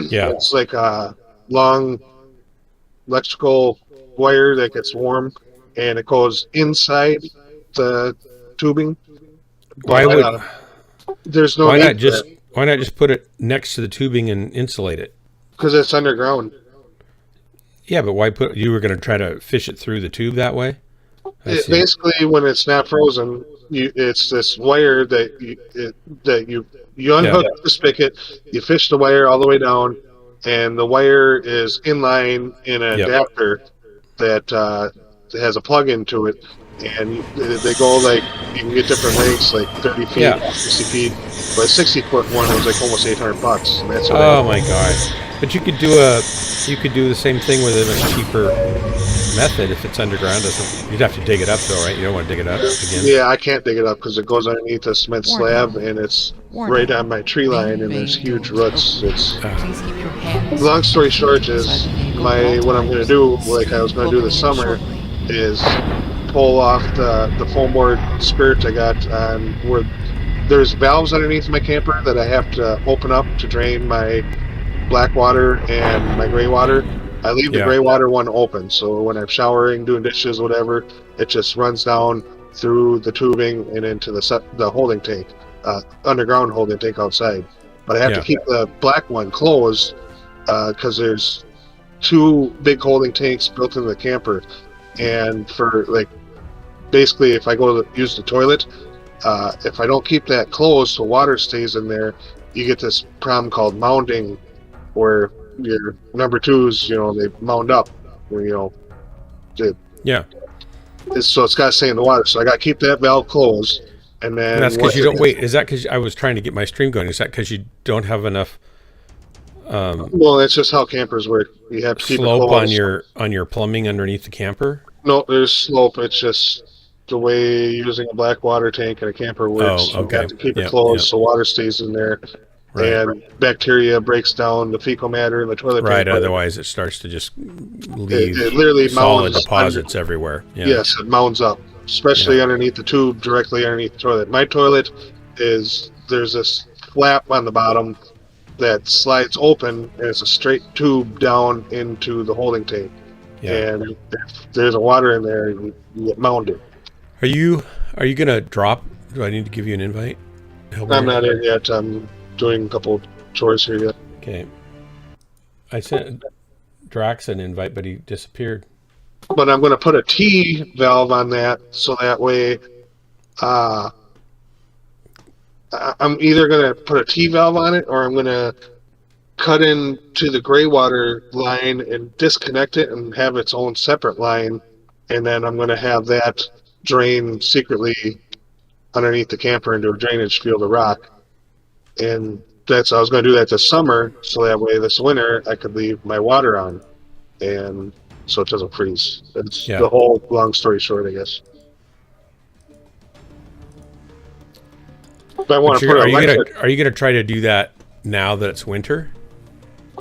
Yeah. It's like a long electrical wire that gets warm, and it goes inside the tubing. Why But would there's no need for that why not just put it next to the tubing and insulate it? because it's underground. Yeah, but why put you were going to try to fish it through the tube that way? I see. Basically, when it's not frozen, it's this wire that you Yeah. unhook the spigot, you fish the wire all the way down, and the wire is in line in an Yep. adapter that has a plug into it, and they go like you can get different lengths, like 30 feet, Yeah. 60 feet. But a 60-foot one was like almost $800, and that's what I had. Oh my god. But you could do the same thing with a much cheaper method if it's underground. Doesn't you'd have to dig it up though, right? You don't want to dig it up again. Yeah, I can't dig it up because it goes underneath a cement slab, Warning. and it's right Warning. on my tree line, and there's Main huge doors roots. open. It's Please keep your hands long story and feet short inside is the vehicle at all what I'm going to times. do, like I was Safety going to will do this begin summer, shortly. is pull off the foam board skirt I got on where there's valves underneath my camper that I have to open up to drain my black water and my gray water. I leave the Yeah. gray water one open, so when I'm showering, doing dishes, whatever, it just runs down through the tubing and into the holding tank, underground holding tank outside. But I have to Yeah. keep the black one closed because there's two big holding tanks built into the camper, and for like basically, if I go to use the toilet, if I don't keep that closed so water stays in there, you get this problem called mounding, where your number twos, they mound up. You know, it, Yeah. so it's got to stay in the water. So I got to keep that valve closed, and And that's then because once you it don't gets, wait. Is that because I was trying to get my stream going? Is that because you don't have enough well, that's just how campers work. You have to keep it slope closed. on your plumbing underneath the camper? No, there's slope. It's just the way using a black water tank in a camper Oh, works. You have okay. to keep it Yep. closed Yep. so water stays in there, Right. and bacteria breaks down the fecal matter in the toilet Right. paper. Otherwise, it starts to just It leave literally solid mounds under. deposits everywhere. Yeah. Yes, it mounds up, Yeah. especially underneath the tube, directly underneath the toilet. My toilet there's this flap on the bottom that slides open, and it's a straight tube down into the holding tank. Yeah. And if there's a water in there, you get mounded. Are you gonna drop? Do I need to give you an invite? Help I'm me? not in yet. I'm doing a couple chores here yet. Okay. I sent Drax an invite, but he disappeared. But I'm going to put a T valve on that, so that way uh, I'm either going to put a T valve on it, or I'm going to cut into the gray water line and disconnect it and have its own separate line, and then I'm going to have that drain secretly underneath the camper into a drainage field of rock. And I was going to do that this summer, so that way this winter I could leave my water on, and so it doesn't freeze. It's Yeah. the whole long story short, I guess. If I want But to put electric, are you gonna try to do that now that it's winter?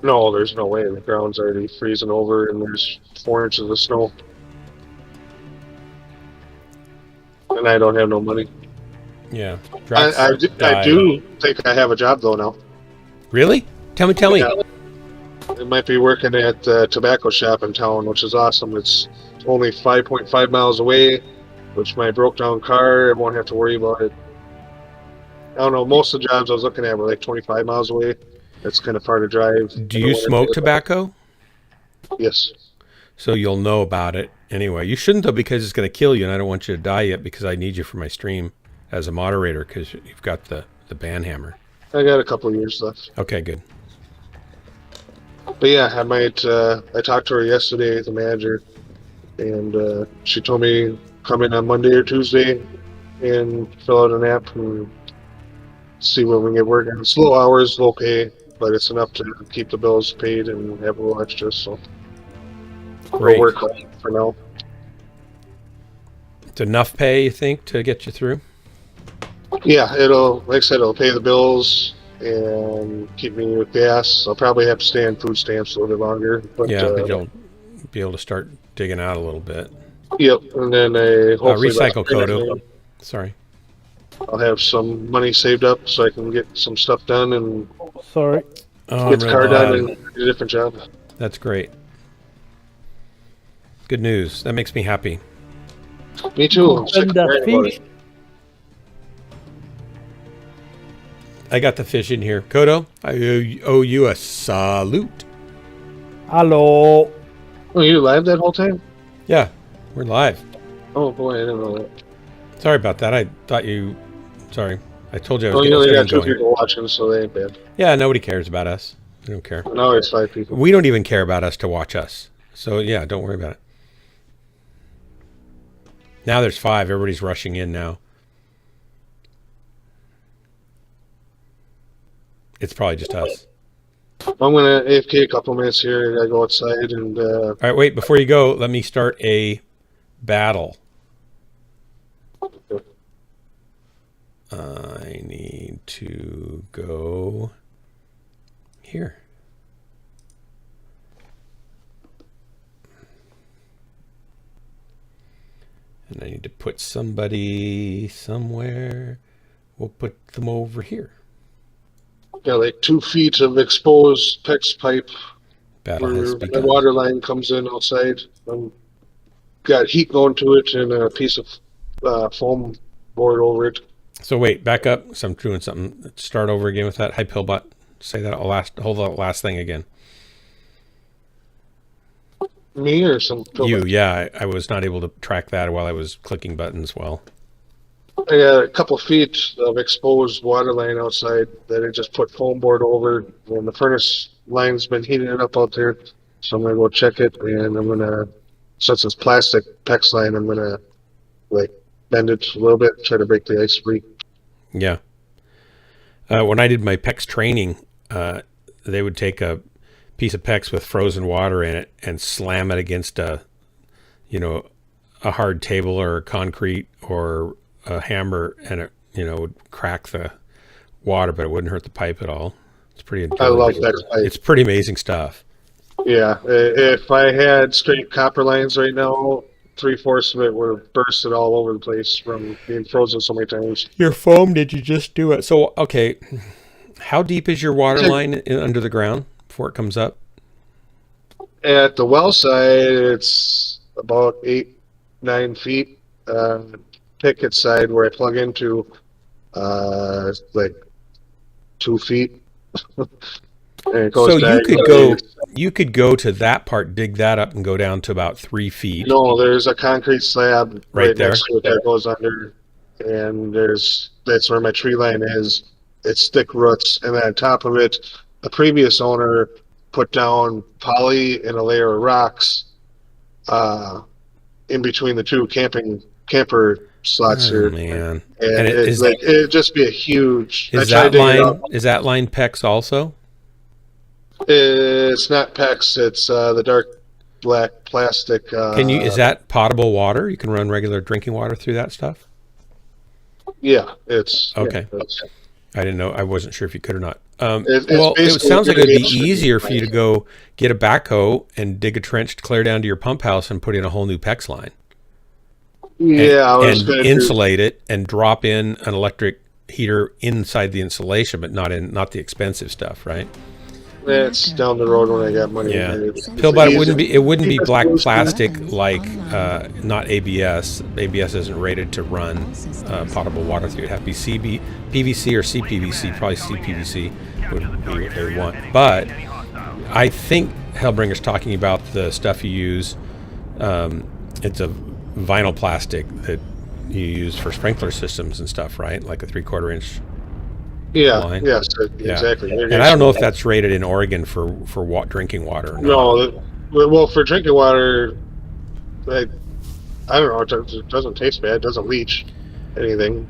no, there's no way. The ground's already freezing over, and there's 4 inches of snow, and I don't have no money. Yeah. Drax I died. do think I have a job though now. Really? Tell me. Yeah. It might be working at the tobacco shop in town, which is awesome. It's only 5.5 miles away, which my broke down car, I won't have to worry about it. I don't know, most of the jobs I was looking at were like 25 miles away. That's kind of far to drive. Do you smoke tobacco? Yes. So you'll know about it anyway. You shouldn't though, because it's going to kill you, and I don't want you to die yet because I need you for my stream as a moderator because you've got the band hammer. I got a couple of years left. Okay, good. But yeah, I might, I talked to her yesterday, the manager, and she told me come in on Monday or Tuesday and fill out an app and see where we can get working. It's low hours, low pay, but it's enough to keep the bills paid and have a little extra, so Great. we'll work on it for now. It's enough pay, you think, to get you through? Yeah, like I said, it'll pay the bills and keep me with gas. I'll probably have to stay on food stamps a little bit longer. But, Yeah, but you'll be able to start digging out a little bit. Yep, and then hopefully Recycle by spring, Kodo. Sorry. I'll have some money saved up so I can get some stuff done and Sorry. Oh, I'm Gets really car done and glad. do a different job. That's great. Good news. That makes me happy. Me too. I'm sick Open of the hearing about fish. it. I got the fish in here. Kodo, I owe you a salute. Hello. Oh, you live that whole time? Yeah, we're live. Oh boy, I didn't know that. Sorry about that. I thought you... Sorry. I told you I was Oh, you getting only this got thing 2 going. people watching, so they ain't bad. Yeah, nobody cares about us. We don't care. Now it's 5 people. We don't even care about us to watch us. So, yeah, don't worry about it. Now there's 5. Everybody's rushing in now. It's probably just us. I'm gonna AFK a couple minutes here. I gotta go outside and All right, wait. Before you go, let me start a battle. I need to go here. And I need to put somebody somewhere. We'll put them over here. got like 2 feet of exposed PEX pipe Battle has where my begun. water line comes in outside. Got heat going to it and a piece of foam board over it. So wait, back up. So I'm doing something. Let's start over again with that. Hi, Pillbot. Say that hold the last thing again. Me or some You, yeah. I was not able to track that while I was clicking buttons. Well, I got a couple feet of exposed water line outside that I just put foam board over, and the furnace line's been heating it up out there. So I'm gonna go check it, and I'm gonna, since it's plastic PEX line, I'm gonna like bend it a little bit, try to break the ice free. yeah. When I did my PEX training, they would take a piece of PEX with frozen water in it and slam it against a hard table or concrete or a hammer, and it would crack the water, but it wouldn't hurt the pipe at all. It's pretty. I love PEX pipe. It's pretty amazing stuff. Yeah, if I had straight copper lines right now, 3/4 of it would have bursted all over the place from being frozen so many times. Your foam, did you just do it? So, okay, how deep is your water line under the ground before it comes up? At the well side, it's about 8-9 feet. Picket side, where I plug into, like 2 feet. And it goes So you could diagonally. you could go to that part, dig that up, and go down to about 3 feet. No, there's a concrete slab Right right there? next to it that goes under, and that's where my tree line is. It's thick roots, and then on top of it, the previous owner put down poly and a layer of rocks in between the 2 camper slots Oh, here. man. And And it'd just be a huge. I is tried that digging it line up. is that line PEX also? It's not PEX. It's the dark black plastic. Is that potable water? You can run regular drinking water through that stuff? Yeah, it's Okay. Yeah, it's, I didn't know. I wasn't sure if you could or not. it's Well, it basically sounds like it'd be irrigation. easier for you to go get a backhoe and dig a trench clear down to your pump house and put in a whole new PEX line. Yeah, I was And going to insulate it and drop in an electric heater inside the insulation, but not the expensive stuff, right? It's down the road when I got money. Yeah. It's Pillbot, easy. it wouldn't be black plastic like not ABS. ABS isn't rated to run potable water through. It'd have to be PVC or CPVC. Probably CPVC would be what they would want. But I think Hellbringer's talking about the stuff you use. It's a vinyl plastic that you use for sprinkler systems and stuff, right? Like a 3/4 inch. Yeah, line. yes, Yeah. exactly. And I don't know if that's rated in Oregon for drinking water or not. No, well, for drinking water, I don't know. It doesn't taste bad. It doesn't leach anything.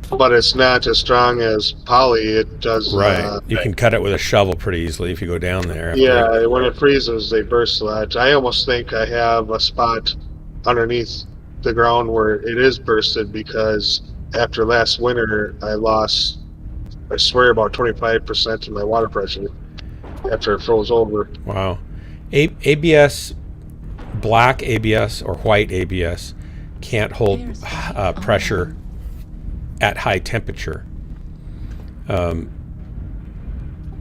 But it's not as strong as poly. It does. Right. You can cut it with a shovel pretty easily if you go down there. Yeah, when it freezes, they burst a lot. I almost think I have a spot underneath the ground where it is bursted because after last winter, I lost, I swear, about 25% of my water pressure after it froze over. Wow. ABS, black ABS or white ABS can't hold pressure at high temperature.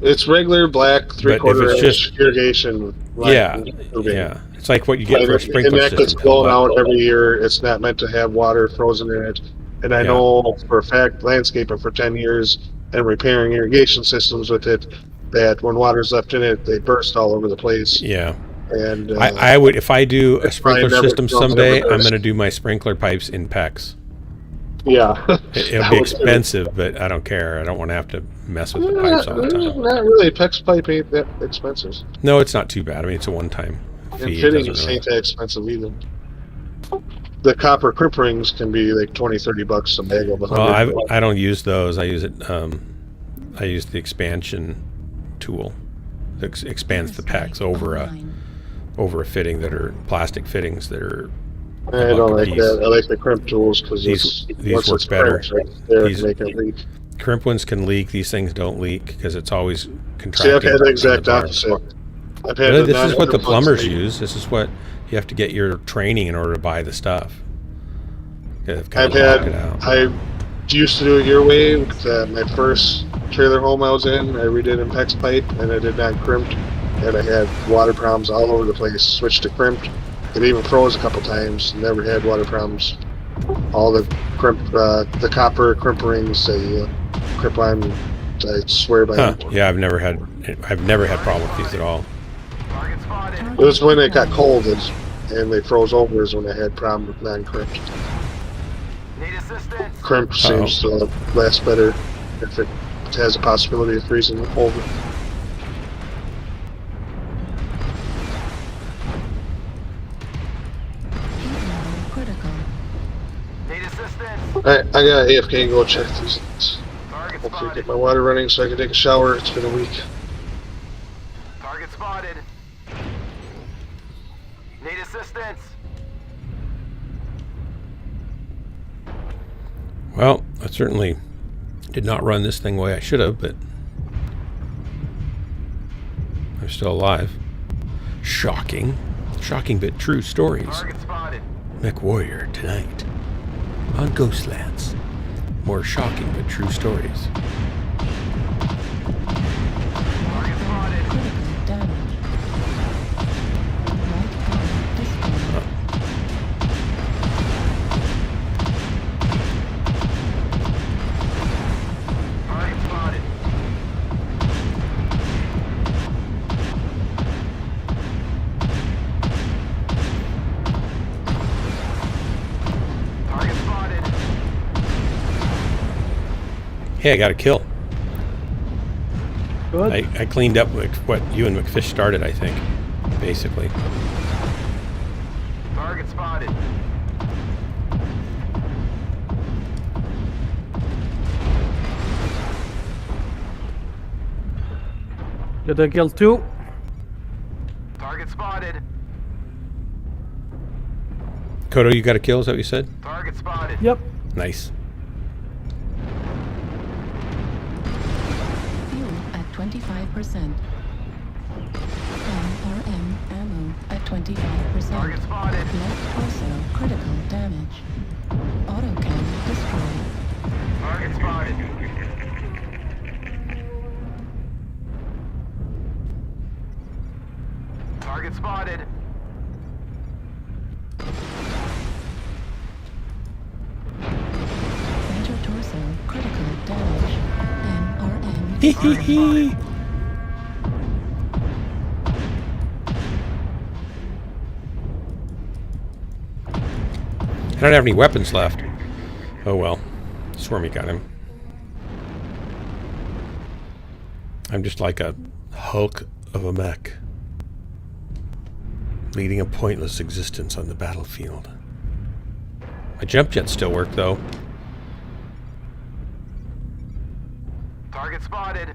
It's regular black But if it's 3/4 just, inch irrigation yeah, line tubing. yeah, it's like what you get for a And sprinkler that gets system, Phil. blown But out every year. It's not meant to have water frozen in it. And I yeah, know for a fact, landscaping for 10 years and repairing irrigation systems with it, that when water's left in it, they burst all over the place. yeah. And I would, if I do a it's probably sprinkler never system smells, never someday, I'm burst. going to do my sprinkler pipes in PEX. Yeah. It'll I be would say- expensive, but I don't care. I don't want to have to mess with the pipes all the time. Not really. PEX pipe ain't that expensive. No, it's not too bad. I mean, it's a one-time And fee. It fittings doesn't really. ain't that expensive either. The copper crimp rings can be like $20-$30 a bag of 100. Well, I don't use those. I use it. I use the expansion tool that expands the PEX over a fitting that are plastic fittings that are. I don't like that. I like the crimp tools because These once work it's better. crimped, right there, These- make it leak. Crimp ones can leak. These things don't leak because it's always See, contracting. I've had the on exact bar. opposite. I've had Really, the this is what the 900 plumbers leak. use. This is what you have to get your training in order to buy the stuff. They've kind I've of had. locked it out. I used to do it your way with my first trailer home I was in. I redid in PEX pipe, and I did not crimped, and I had water problems all over the place. Switched to crimped. It even froze a couple times. Never had water problems. All the crimp, the copper crimp rings, they crimp on. I swear by Huh. them. Yeah, I've never had problem with these at all. It was when it got cold and they froze over is when I had problem with non-crimped. Crimp seems to last better if it has a possibility of freezing over. Critical. I got AFK and go check these things. Hopefully get my water running so I can take a shower. It's been a week. Target spotted. Need assistance. Well, I certainly did not run this thing the way I should have, but I'm still alive. Shocking. Shocking but true stories. Target spotted. Mechwarrior tonight on Ghostlands. More shocking but true stories. Target spotted. Critical damage. Right arm destroyed. Target spotted. Target spotted. Hey, I got a kill. Good. I cleaned up what you and McFish started, I think, basically. Target spotted. Get a kill too. Target spotted. Kodo, you got a kill, is that what you said? Target spotted. Yep. Nice. Fuel at 25%. MRM ammo at 25%. Target spotted. Left torso critical damage. Autocam destroyed. Target spotted. Target spotted. Center torso critical damage. MRM Hee hee hee. I don't have any weapons left. Oh well. Swarmy got him. I'm just like a hulk of a mech, leading a pointless existence on the battlefield. My jump jets still work though. Target spotted.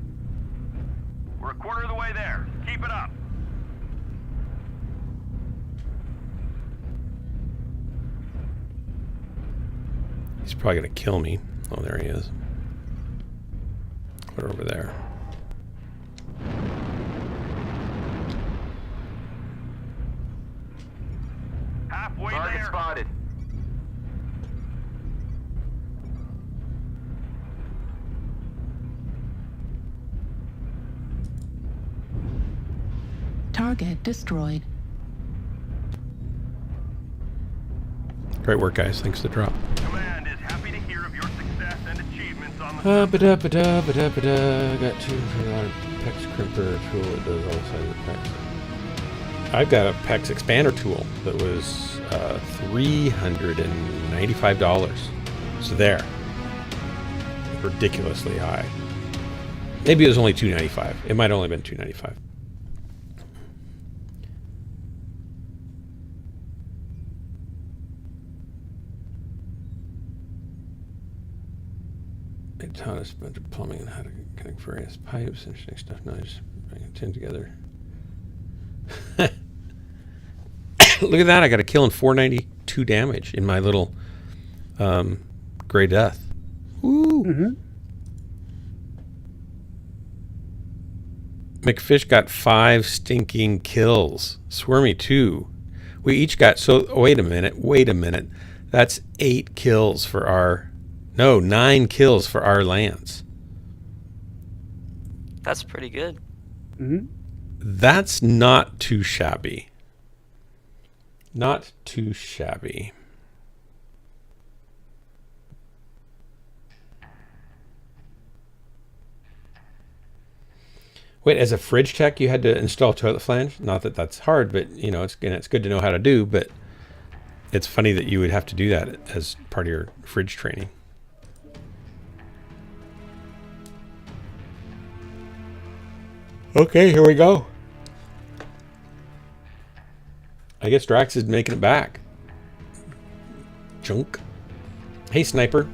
We're a quarter of the way there. Keep it up. He's probably gonna kill me. Oh, there he is. Clear over there. Halfway Target there. Spotted. Target destroyed. Great work, guys. Thanks for the drop. Command is happy to hear of your success and achievements on the Ba-da-ba-da-ba-da-ba-da. Got two for a PEX crimper tool that does all sides of PEX. I've got a PEX expander tool that was $395. So there. Ridiculously high. Maybe it was only $295. It might have only been $295. It taught us a bunch of plumbing and how to connect various pipes, interesting stuff. Now I just bring it together. Look at that! I got a kill and 492 damage in my little Gray Death. Woo! Mm-hmm. McFish got 5 stinking kills. Swarmy 2. We each got wait a minute. That's 8 kills for our. No, 9 kills for our Lance. That's pretty good. Mm-hmm. That's not too shabby. Not too shabby. Wait, as a fridge tech, you had to install toilet flange? Not that that's hard, but you know, it's good to know how to do. But it's funny that you would have to do that as part of your fridge training. Okay, here we go. I guess Drax is making it back. Junk. Hey, Sniper.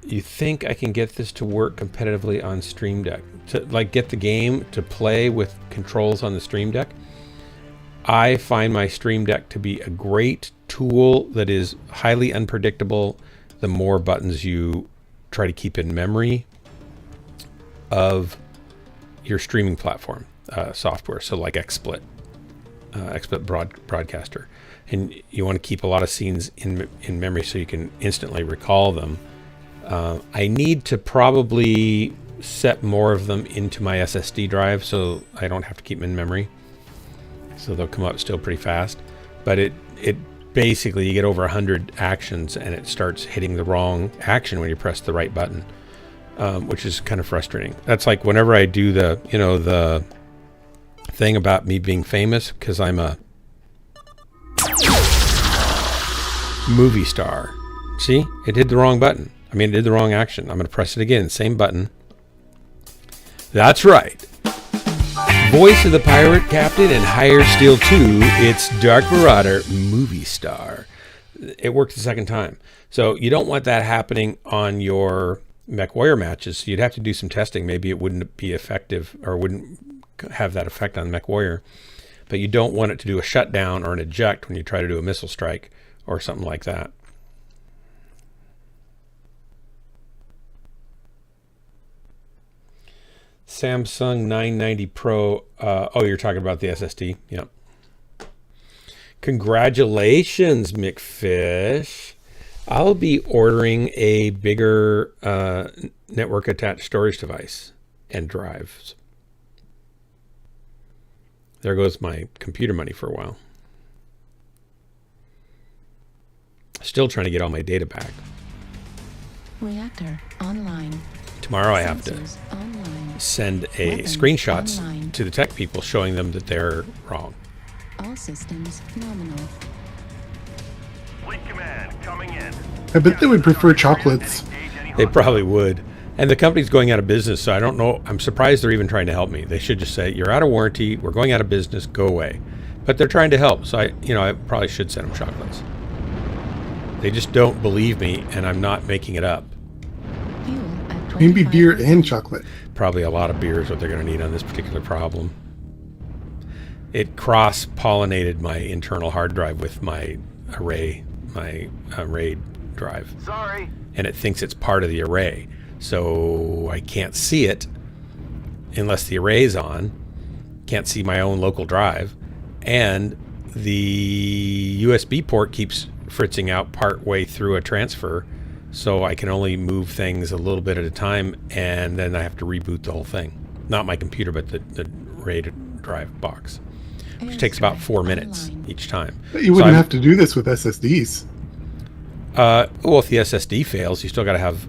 You think I can get this to work competitively on Stream Deck? To like get the game to play with controls on the Stream Deck? I find my Stream Deck to be a great tool that is highly unpredictable the more buttons you try to keep in memory of your streaming platform software. So like XSplit, Broadcaster. And you want to keep a lot of scenes in memory so you can instantly recall them. I need to probably set more of them into my SSD drive so I don't have to keep them in memory. So they'll come up still pretty fast. But it basically, you get over 100 actions and it starts hitting the wrong action when you press the right button, which is kind of frustrating. That's like whenever I do the thing about me being famous because I'm a movie star. See, it did the wrong button. I mean, it did the wrong action. I'm going to press it again. Same button. That's right. Voice of the pirate captain and Higher Steel 2. It's Dark Marauder, movie star. It worked the second time. So you don't want that happening on your Mechwarrior matches. So you'd have to do some testing. Maybe it wouldn't be effective or wouldn't have that effect on Mechwarrior. But you don't want it to do a shutdown or an eject when you try to do a missile strike or something like that. Samsung 990 Pro. Oh, you're talking about the SSD. Yep. Congratulations, McFish. I'll be ordering a bigger network attached storage device and drives. There goes my computer money for a while. Still trying to get all my data back. Reactor online. Tomorrow I have to Sensors online. send Weapons screenshots online. to the tech people showing them that they're wrong. All systems nominal. Fleet command coming in. I bet they would prefer chocolates. They probably would. And the company's going out of business, so I don't know. I'm surprised they're even trying to help me. They should just say, you're out of warranty, we're going out of business, go away. But they're trying to help, so I probably should send them chocolates. They just don't believe me, and I'm not making it up. Fuel at Maybe beer 25%. and chocolate. Probably a lot of beer is what they're going to need on this particular problem. It cross-pollinated my internal hard drive with my array drive. Sorry. And it thinks it's part of the array. So I can't see it unless the array's on. Can't see my own local drive. And the USB port keeps fritzing out part way through a transfer. so I can only move things a little bit at a time, and then I have to reboot the whole thing. Not my computer, but the RAID drive box, which takes about 4 minutes each time. But you wouldn't have to do this with SSDs. Well, if the SSD fails, you still got to have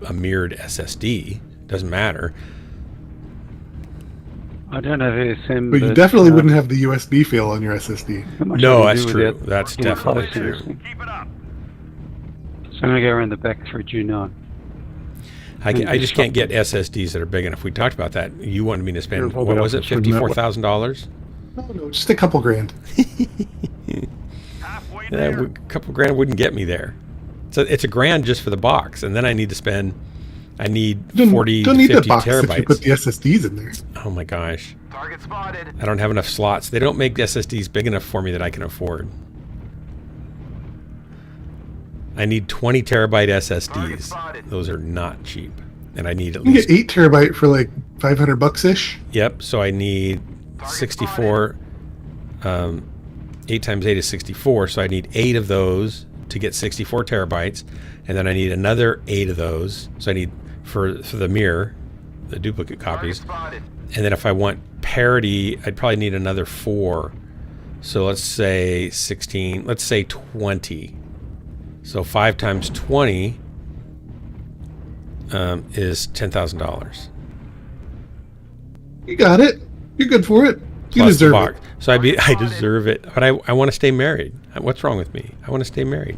a mirrored SSD. Doesn't matter. I don't know if it's him. But you definitely wouldn't have the USB fail on your SSD. No, that's true. That's definitely true. Keep it up. So I'm going to go around the back through G9. I just can't get SSDs that are big enough. We talked about that. You wanted me to spend, what was it, $54,000? No, just a couple grand. Halfway A there. couple grand wouldn't get me there. So it's a grand just for the box, and then I need 40 Don't to need the 50 box if you terabytes. put the SSDs in there. Oh my gosh. Target spotted. I don't have enough slots. They don't make SSDs big enough for me that I can afford. I need 20 terabyte SSDs. Those are not cheap. And I need at You least... get 8 terabyte for like $500 ish. Yep, so I need 64... 8 times 8 is 64, so I need 8 of those to get 64 terabytes. And then I need another 8 of those. So I need, for the mirror, the duplicate copies. And then if I want parity, I'd probably need another 4. So let's say 16, let's say 20. So 5 times 20 is $10,000. You got it. You're good for it. You Plus the deserve box. it. So I deserve it. But I want to stay married. What's wrong with me? I want to stay married.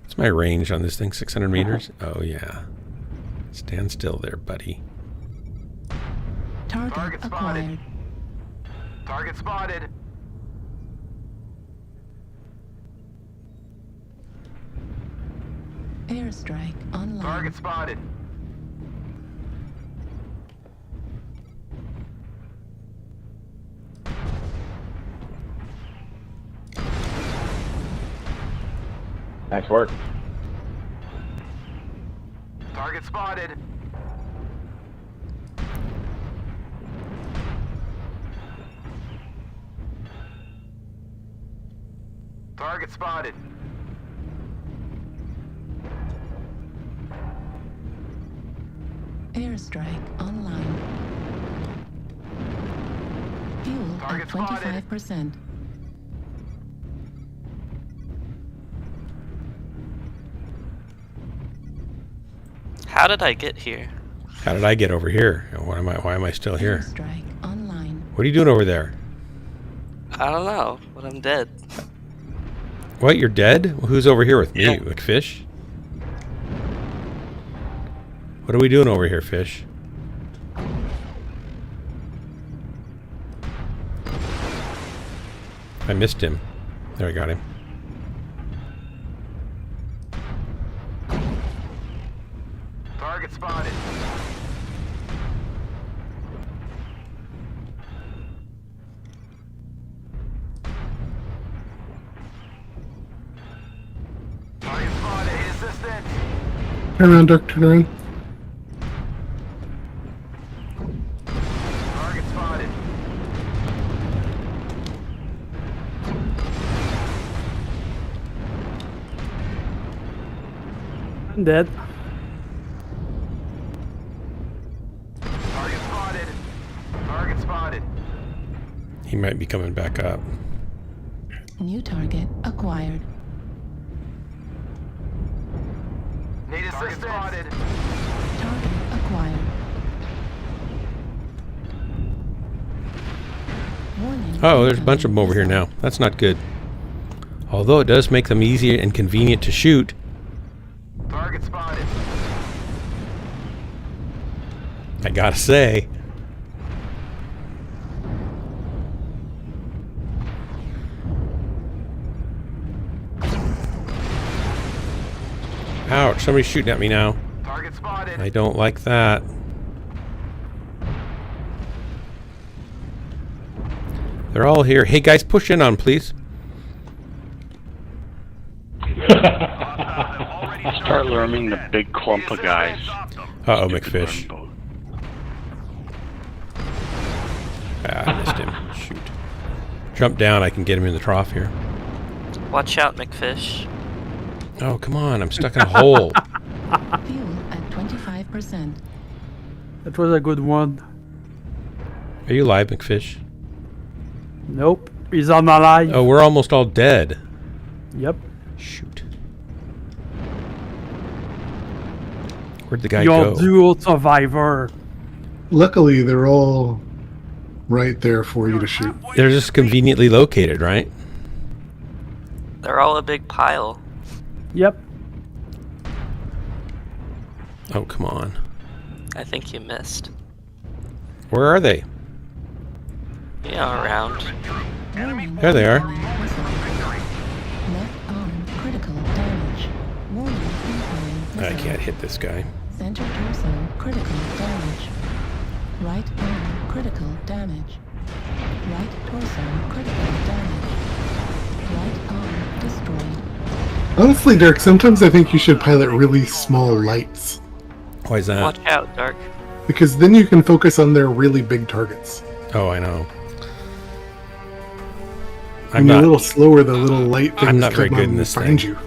What's my range on this thing? 600 meters? Oh, yeah. Stand still there, buddy. Target acquired. Target spotted. Airstrike online. Target spotted. Nice work. Target spotted. Target spotted. Airstrike online. Fuel Target at spotted. 25%. How did I get here? How did I get over here? Why am I still here? Airstrike online. What are you doing over there? I don't know, but I'm dead. What, you're dead? Well, who's over here with me? Yeah. McFish? What are we doing over here, Fish? I missed him. There, I got him. Target spotted. Target spotted. Assistance. Turn around, Dirk. Turn around. Target spotted. I'm dead. Target spotted. Target spotted. He might be coming back up. New target acquired. Need assistance. Spotted. Target acquired. Warning. Oh, there's a bunch of them over here now. That's not good. Although it does make them easier and convenient to shoot. Target spotted. I gotta say. Ouch, somebody's shooting at me now. Target spotted. I don't like that. They're all here. Hey guys, push in on, please. Start learning the big clump of guys. Uh-oh, McFish. Ah, I missed him. Shoot. jump down, I can get him in the trough here. Watch out, McFish. Oh, come on. I'm stuck in a hole. Fuel at 25%. That was a good one. Are you alive, McFish? Nope. He's unalive. Oh, we're almost all dead. Yep. Shoot. Where'd the guy Your go? dual survivor. Luckily, they're all right there for you to shoot. They're just conveniently located, right? They're all a big pile. Yep. Oh, come on. I think you missed. Where are they? Yeah, around. Warning. There they are. Left arm critical damage. Warning. Incoming I missile. can't hit this guy. Center torso critical damage. Right arm critical damage. Right torso critical damage. Right arm destroyed. Honestly, Dirk, sometimes I think you should pilot really small lights. Why is that? Watch out, Dark. Because then you can focus on their really big targets. Oh, I know. When you're a little slower, the little light things I'm not very come good up in and this find thing. you.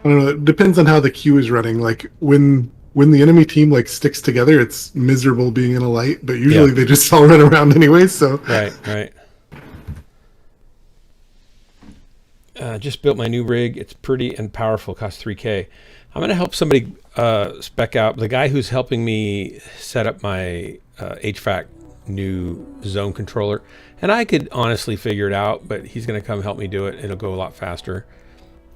I don't know. It depends on how the queue is running. Like when the enemy team like sticks together, it's miserable being in a light. But usually they just all run around anyway. So Right. Just built my new rig. It's pretty and powerful. Costs $3,000. I'm going to help somebody spec out. The guy who's helping me set up my HVAC new zone controller. And I could honestly figure it out, but he's going to come help me do it. It'll go a lot faster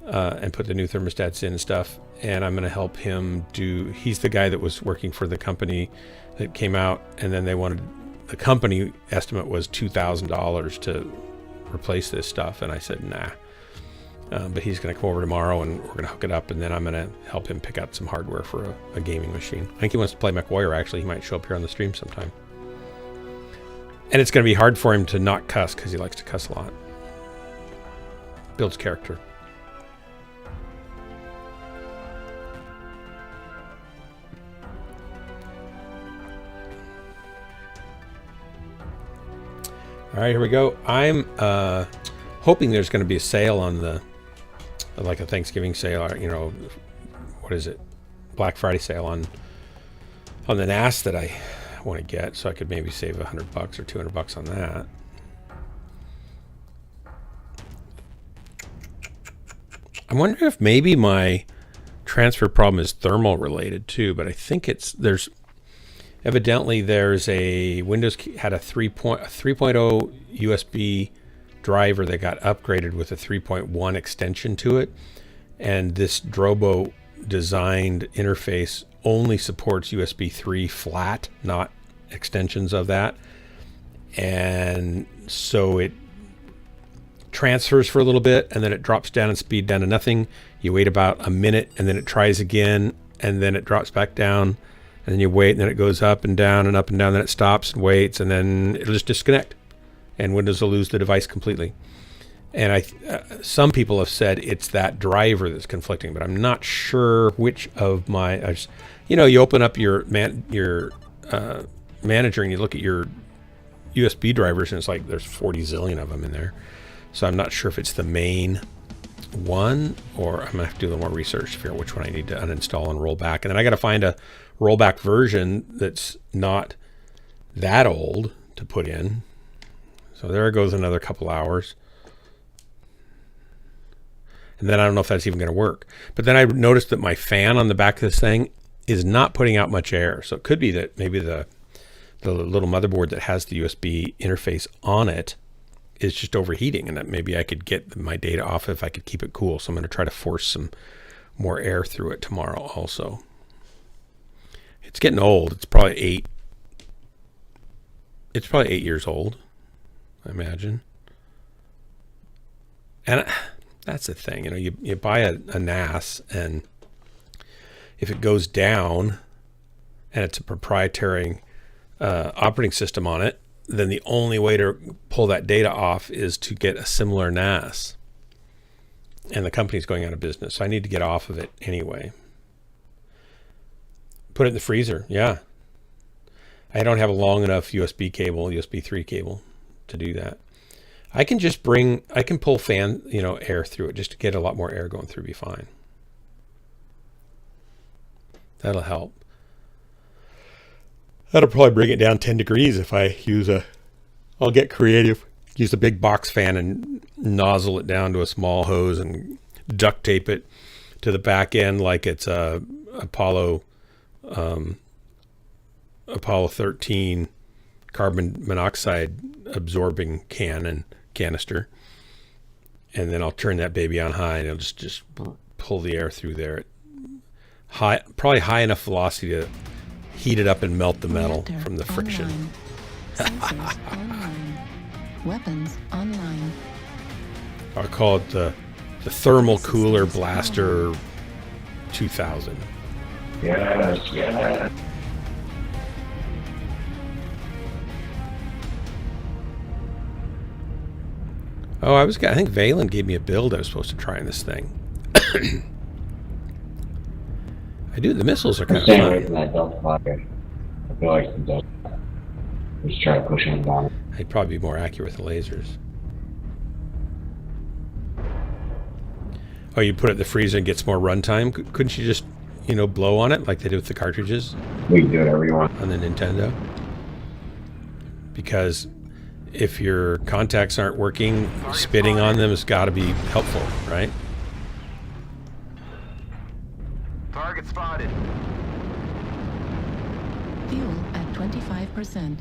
and put the new thermostats in and stuff. And I'm going to help him do... He's the guy that was working for the company that came out, and then they wanted... The company estimate was $2,000 to replace this stuff, and I said, nah. But he's going to come over tomorrow, and we're going to hook it up, and then I'm going to help him pick out some hardware for a gaming machine. I think he wants to play Mechwarrior, actually. He might show up here on the stream sometime. And it's going to be hard for him to not cuss, because he likes to cuss a lot. Builds character. All right, here we go. I'm hoping there's going to be a sale on the... like a Thanksgiving sale, or, you know, what is it? Black Friday sale on the NAS that I want to get, so I could maybe save $100 or $200 on that. I'm wondering if maybe my transfer problem is thermal related too, but I think there's a Windows had a 3.0 USB driver that got upgraded with a 3.1 extension to it, and this Drobo designed interface only supports USB 3 flat, not extensions of that, and so it transfers for a little bit and then it drops down in speed down to nothing. You wait about a minute and then it tries again, and then it drops back down, and then you wait, and then it goes up and down and up and down, then it stops and waits, and then it'll just disconnect. And Windows will lose the device completely. And some people have said it's that driver that's conflicting, but I'm not sure which of my... you open up your manager and you look at your USB drivers, and it's like there's 40 zillion of them in there. So I'm not sure if it's the main one, or I'm going to have to do a little more research to figure out which one I need to uninstall and roll back. And then I got to find a rollback version that's not that old to put in. So there goes another couple hours. And then I don't know if that's even going to work. But then I noticed that my fan on the back of this thing is not putting out much air. So it could be that maybe the little motherboard that has the USB interface on it is just overheating, and that maybe I could get my data off if I could keep it cool. So I'm going to try to force some more air through it tomorrow also. It's getting old. It's probably 8 years old, I imagine. And that's the thing, you buy a NAS, and if it goes down and it's a proprietary operating system on it, then the only way to pull that data off is to get a similar NAS. And the company's going out of business, so I need to get off of it anyway. Put it in the freezer. Yeah. I don't have a long enough USB cable, USB 3 cable to do that. I can pull fan, air through it just to get a lot more air going through. Be fine. That'll help. That'll probably bring it down 10 degrees if I I'll get creative. Use a big box fan and nozzle it down to a small hose and duct tape it to the back end like it's a Apollo 13 carbon monoxide absorbing canister. And then I'll turn that baby on high and it'll just pull the air through there. Probably high enough velocity to heat it up and melt the metal from the friction. Sensors online. Weapons online. I call it the thermal cooler blaster 2000. Yes. Oh, I think Valen gave me a build I was supposed to try in this thing. The missiles are kind of Stay away fun. from that Delta Flyer. I feel like the Delta. Just try to push him down. I'd probably be more accurate with the lasers. Oh, you put it in the freezer and gets more runtime? Couldn't you just, blow on it like they do with the cartridges We can do whatever you want. on the Nintendo? Because if your contacts aren't working, spitting on them has got to be helpful, right? Target spotted. Fuel at 25%.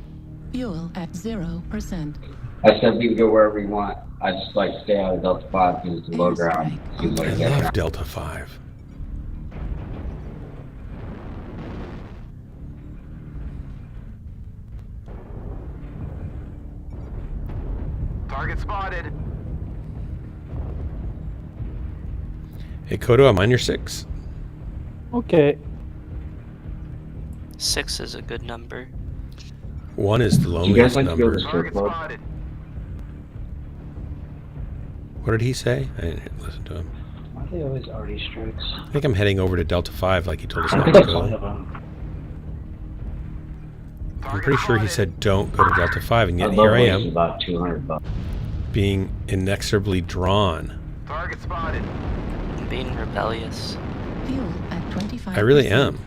Fuel at 0%. I said we can go wherever we want. I just like to stay out of Delta 5 because it's a low ground. Seems I like love that. Delta 5. Target spotted. Hey, Kodo, I'm on your 6. Okay. 6 is a good number. 1 is the You loneliest guys like to go to number. the strip Target club? spotted. What did he say? I didn't listen to him. Why are they always arty strikes? I think I'm heading over to Delta 5 like he told us I not think to that's one of go. them. I'm pretty sure he said don't go to Delta 5, and yet Our here I low is am about $200. being inexorably drawn. Target spotted. Being rebellious. Fuel at 25%. I really am.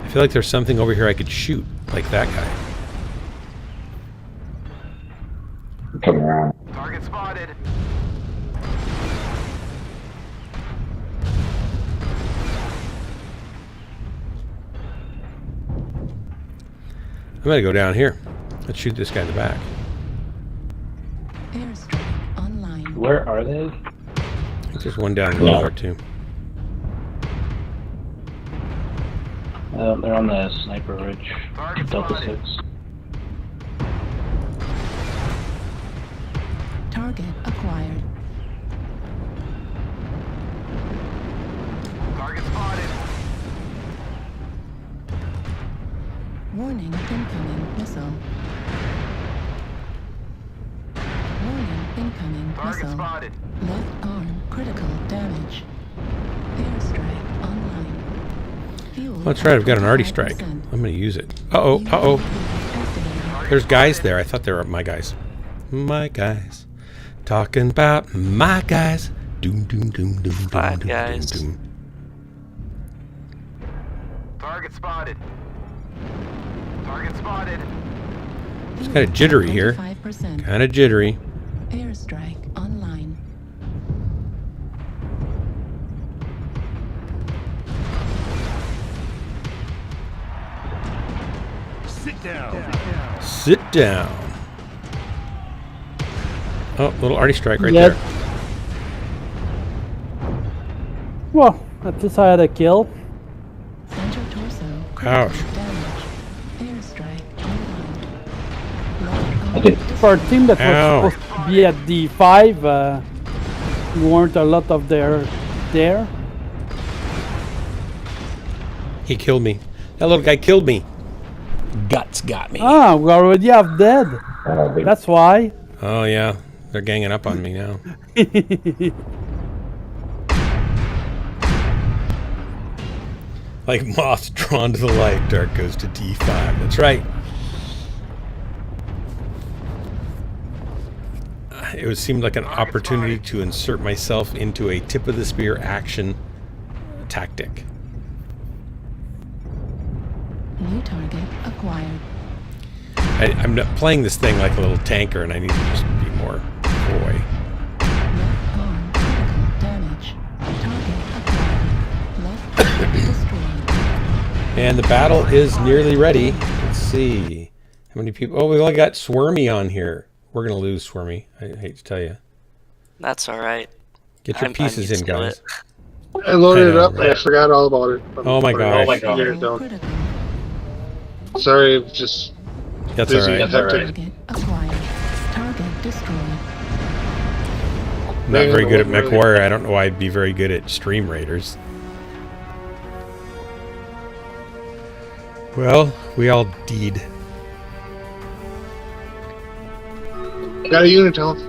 I feel like there's something over here I could shoot, like that guy. Coming around. Target spotted. I'm gonna go down here. Let's shoot this guy in the back. Airstrike online. Where are they? I think there's one down in the lower too. They're on the sniper ridge. Target Delta spotted. 6. Target acquired. Target spotted. Warning incoming missile. Warning incoming Target missile. spotted. Left arm critical damage. Airstrike online. Fuel That's right, I've got an arty at strike. 25%. I'm gonna use it. Uh-oh, uh-oh. Activated. There's guys there. I thought they were my guys. My guys. Talking about my guys. Doom, doom, doom, doom, Five doom, guys. doom, doom. Target spotted. Target spotted. It's kind of jittery here. 25%. Kind of jittery. Airstrike online. Sit down. Oh, little arty strike right Yep. there. Well, at least I had a kill. Center torso Ouch. critical damage. Airstrike online. I did. For a team that Ow. was supposed to be at D5, weren't a lot of there. He killed me. That little guy killed me. Guts got me. Ah, we already have dead. They- That's why. Oh, yeah. They're ganging up on me now. Like moths drawn to the light, Dark goes to D5. That's right. It would seem like an opportunity to insert myself into a tip of the spear action tactic. New target acquired. I'm not playing this thing like a little tanker, and I need to just be more coy. Left arm critical damage. Target acquired. Left arm destroyed. And the battle is nearly ready. Let's see. How many people? Oh, we've only got Swarmy on here. We're going to lose, Swarmy. I hate to tell you. That's alright. Get your pieces in, guys. I loaded it up right? and I forgot all about it. Oh my gosh. Critical. Sorry, just That's busy. alright. Target acquired. Target destroyed. I'm not very good at Mechwarrior. I don't know why I'd be very good at Stream Raiders. Well, we all deed. Got a unit health.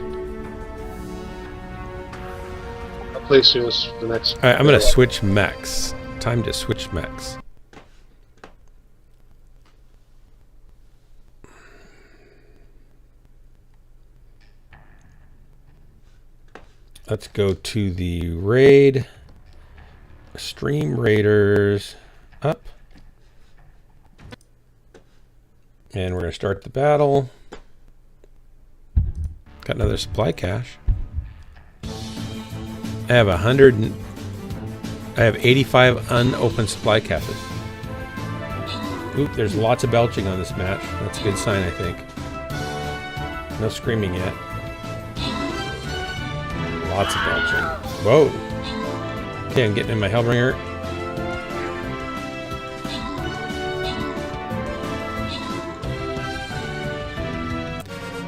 I'll place you as the next. Alright, I'm going to switch mechs. Time to switch mechs. Let's go to the raid. Stream Raiders up. And we're going to start the battle. Got another supply cache. I have 85 unopened supply caches. Oop, there's lots of belching on this match. That's a good sign, I think. No screaming yet. Lots of belching. Whoa. Okay, I'm getting in my Hellbringer.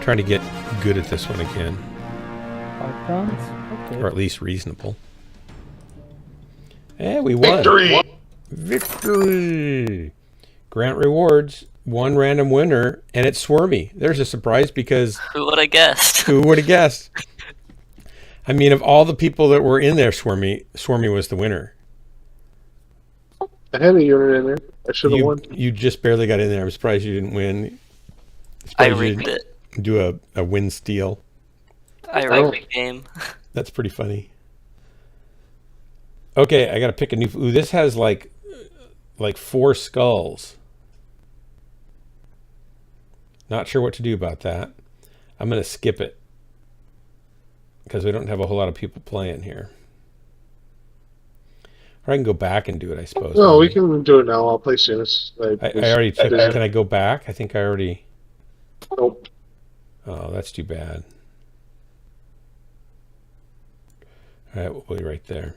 Trying to get good at this one again. 5 tons? Okay. Or at least reasonable. And we won. Victory! Victory! Grant rewards. One random winner, and it's Swarmy. There's a surprise because... Who would have guessed? Who would have guessed? I mean, of all the people that were in there, Swarmy was the winner. I had a unit in there. I should have won. You just barely got in there. I'm surprised you didn't win. I rigged it. Do a win steal. I rigged the game. That's pretty funny. Okay, I gotta pick a new... Ooh, this has like 4 skulls. Not sure what to do about that. I'm gonna skip it. Because we don't have a whole lot of people playing here. Or I can go back and do it, I suppose. No, we can do it now. I'll place units. I already took it. Can I go back? I think I already... Nope. Oh, that's too bad. All right, we'll be right there.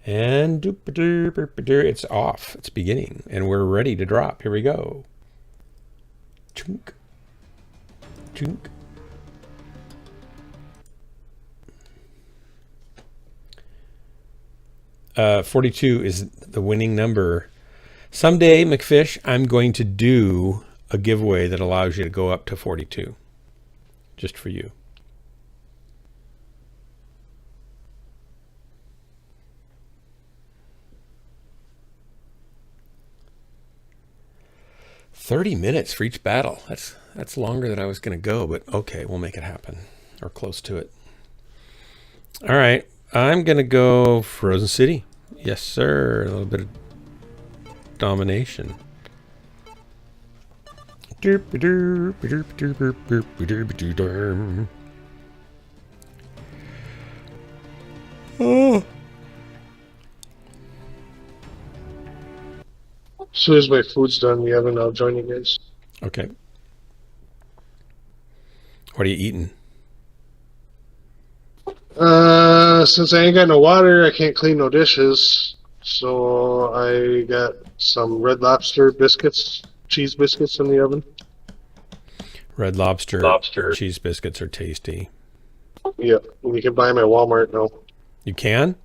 And it's off. It's beginning. And we're ready to drop. Here we go. Chunk. Chunk. Uh, 42 is the winning number. Someday, McFish, I'm going to do a giveaway that allows you to go up to 42. Just for you. $30 for each battle. That's longer than I was going to go, but okay, we'll make it happen. Or close to it. All right. I'm going to go Frozen City. Yes, sir. A little bit of domination. Oh. As soon as my food's done in the oven, I'll join you guys. Okay. What are you eating? Since I ain't got no water, I can't clean no dishes. So I got some Red Lobster biscuits, cheese biscuits in the oven. Red Lobster cheese biscuits are tasty. Yep, you can buy them at Walmart now. You can?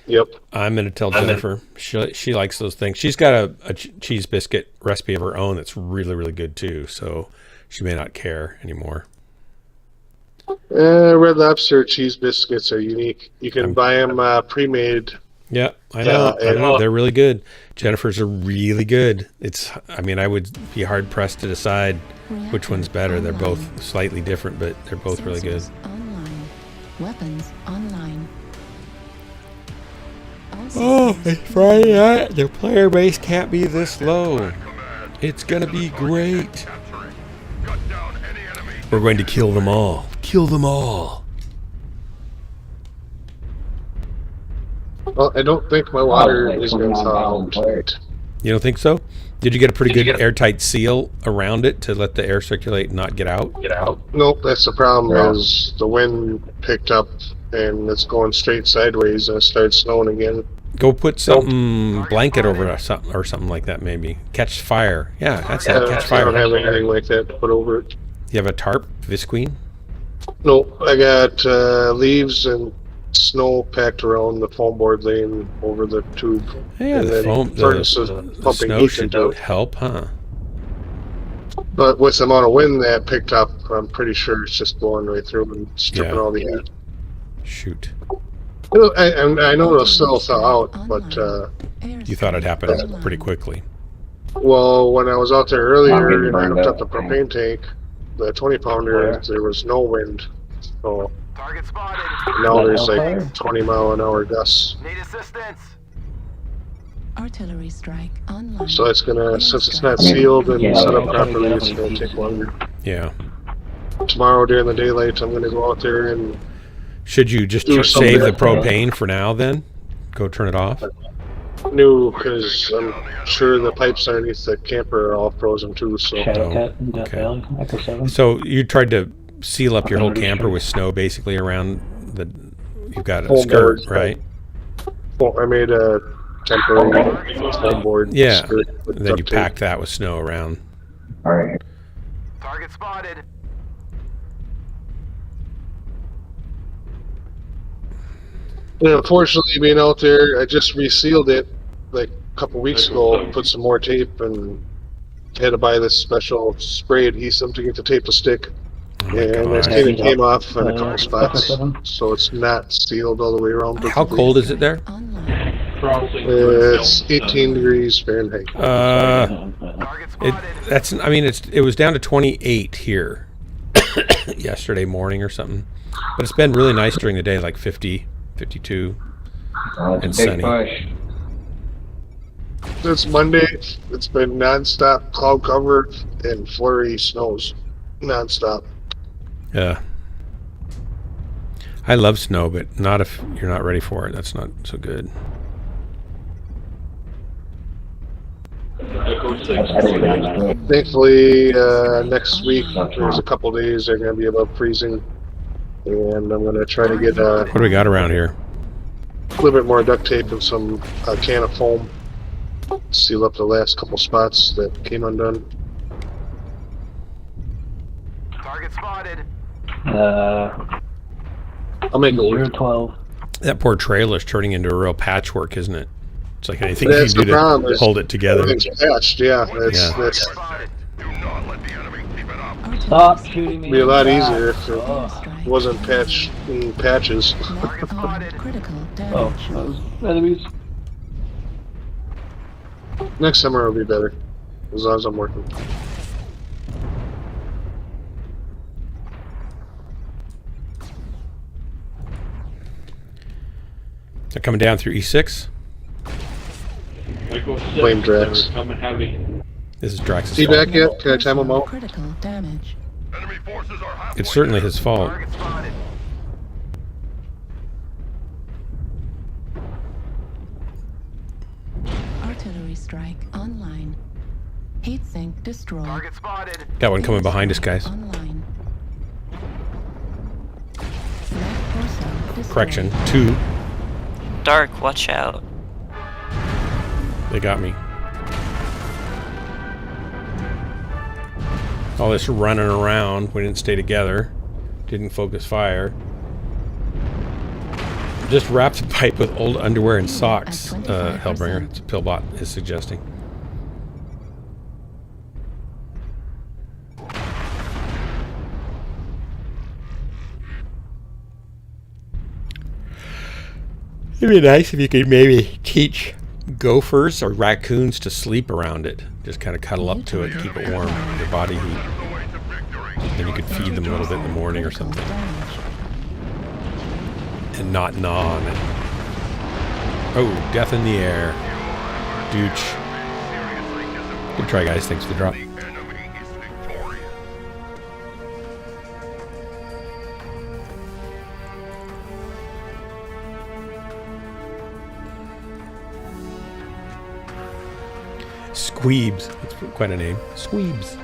Yep. I'm going to tell Jennifer. She likes those things. She's got a cheese biscuit recipe of her own that's really, really good too. So she may not care anymore. Red Lobster cheese biscuits are unique. You can buy them pre-made. Yeah, I know. Yeah, I know. They're really good. Jennifer's are really good. I would be hard pressed to decide which one's better. They're both slightly different, but they're both really good. Sensors online. Weapons online. All Oh, systems it's Friday night. The player base can't be this low. It's gonna be great. We're going to kill them all. Kill them all. Well, I don't think my water is going to thaw out tonight. You don't think so? Did you get a pretty good airtight seal around it to let the air circulate and not get out? Nope, that's the problem. Is the wind picked up and it's going straight sideways and it started snowing again. Go put something blanket over or something like that. Maybe catch fire. Yeah, that's it. Catch I fire. don't have anything like that to put over it. You have a tarp, visqueen? Nope, I got leaves and snow packed around the foam board laying over the tube. Yeah, And the then foam, furnace is the pumping snow heat should into it. help, huh? But with the amount of wind that picked up, I'm pretty sure it's just blowing right through and stripping Yeah. all the heat. Shoot. Well, I know it'll still thaw out, but You thought it happened pretty quickly. well, when I was out there earlier and I burned hooked up up. the propane tank, the 20-pounder, there was no wind. So Target spotted. now Is that there's hellfire? like 20-mile-an-hour gusts. Need assistance. Artillery strike online. So it's gonna, since it's not sealed and set up properly, it's gonna take longer. Yeah. Tomorrow during the daylight, I'm gonna go out there and Should you just Do save the something. propane for now then? Go turn it off? new, because I'm sure the pipes underneath the camper are all frozen too. So Shadowcat and Death okay. Valley, Echo 7. So you tried to seal up your whole camper with snow basically around the... You've got a Foam skirt, board. right? well, I made a temporary foam board. Yeah. skirt with And then you duct tape. packed that with snow around. Alright. Target spotted. And unfortunately, being out there, I just resealed it like a couple weeks ago. Put some more tape and had to buy this special spray adhesive to get the tape to stick. Oh my And God. it came off in a couple Echo spots, 7. so it's not sealed all the way around. How cold is it there? Online. It's 18 degrees Fahrenheit. Target It, spotted. it was down to 28 here yesterday morning or something. But it's been really nice during the day, like 50, 52. It's And a big sunny. push. Since Monday, it's been nonstop cloud cover and flurry snows, nonstop. Yeah. I love snow, but not if you're not ready for it. That's not so good. Thankfully, next week there's a couple days they're going to be above freezing, and I'm going to try to get a What do we got around here? little bit more duct tape and some can of foam, seal up the last couple spots that came undone. Target spotted. I'll make it work. 012. That poor trailer's turning into a real patchwork, isn't it? It's like anything That's you can do the problem, to is hold it together. Everything's patched, yeah. Yeah. That's Spotted. Artillery Stop shooting me. be a lot in the back. easier if it strike. wasn't patched in patches. Net on critical Oh, damage. those enemies. Next summer will be better, as long as I'm working. They're coming down through E6. Blame Drax. This is Drax's See fault. back yet? Can I time him out? Critical damage. It's certainly his fault. Target spotted. Artillery strike online. Heat sink destroyed. Target spotted. Got one coming behind us, guys. Online. Left torso destroyed. Correction. 2. Dark, watch out. They got me. All this running around. We didn't stay together. Didn't focus fire. Just wrapped the pipe with old underwear and socks, Hellbringer. It's a Pillbot is suggesting. It'd be nice if you could maybe teach gophers or raccoons to sleep around it. Just kind of cuddle up to it, keep it warm, their body heat. Then you could feed them a little bit in the morning or something. And not gnaw on it. Oh, death in the air. Dooch. Good try, guys. Thanks for the drop. Squeebs. That's quite a name. Squeebs.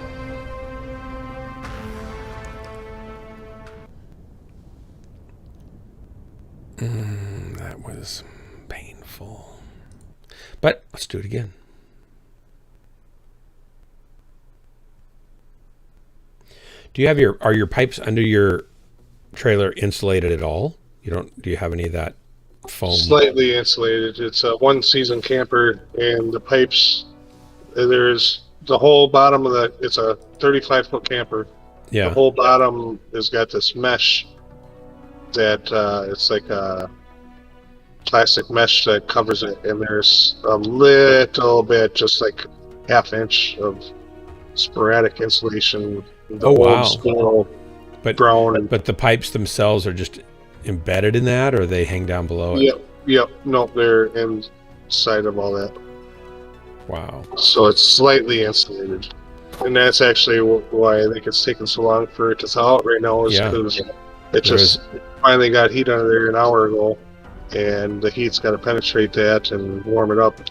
That was painful. But let's do it again. Do you have are your pipes under your trailer insulated at all? Do you have any of that foam? Slightly insulated. It's a one-season camper, and the pipes, there's the whole bottom of it's a 35-foot camper. Yeah. The whole bottom has got this mesh that it's like a plastic mesh that covers it, and there's a little bit, just like half-inch of sporadic insulation. The old school brown. But the pipes themselves are just embedded in that, or they hang down below it? Yep. No, they're inside of all that. Wow. So it's slightly insulated. And that's actually why I think it's taken so long for it to thaw out right now, is because it just finally got heat under there an hour ago, and the heat's got to penetrate that and warm it up.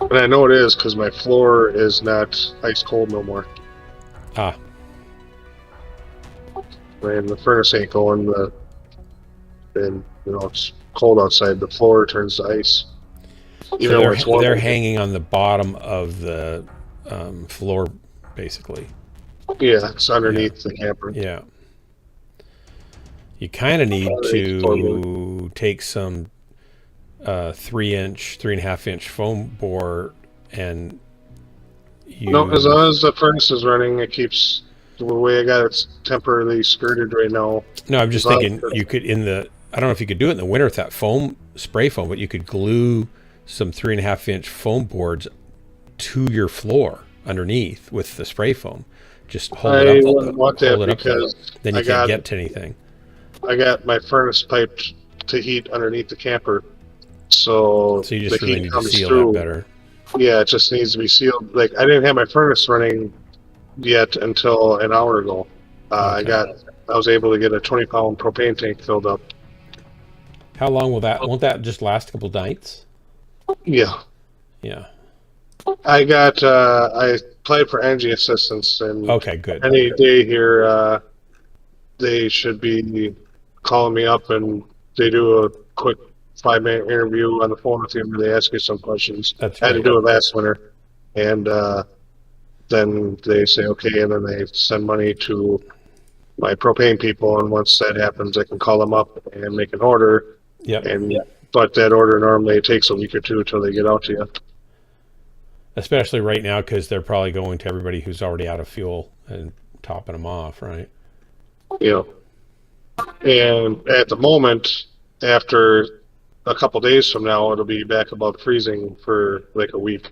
And I know it is, because my floor is not ice cold no more. Ah. And the furnace ain't going, and it's cold outside. The floor turns to ice. So they're hanging on the bottom of the floor, basically. Yeah, it's underneath the camper. Yeah. You kind of need to take some 3.5-inch foam bore and No, as long as the furnace is running, it keeps the way I got it's temporarily skirted right now. No, I'm just thinking you could I don't know if you could do it in the winter with that spray foam, but you could glue some 3.5-inch foam boards to your floor underneath with the spray foam. Just hold it up. I wouldn't want that because then you can't get to anything. I got my furnace piped to heat underneath the camper, so you just the really heat need to comes seal through. that better. Yeah, it just needs to be sealed. Like, I didn't have my furnace running yet until an hour ago. I was able to get a 20-pound propane tank filled up. How long won't that just last a couple nights? Yeah. Yeah. I applied for energy assistance, and okay, good. Any day here, they should be calling me up, and they do a quick 5-minute interview on the phone with you where they ask you some questions. That's I had to do it last winter, and then they say okay, and then they send money to my propane people, and once that happens, I can call them up and make an order. Yep. But that order normally takes a week or two until they get out to you. Especially right now, because they're probably going to everybody who's already out of fuel and topping them off, right? Yeah. And at the moment, after a couple days from now, it'll be back above freezing for like a week,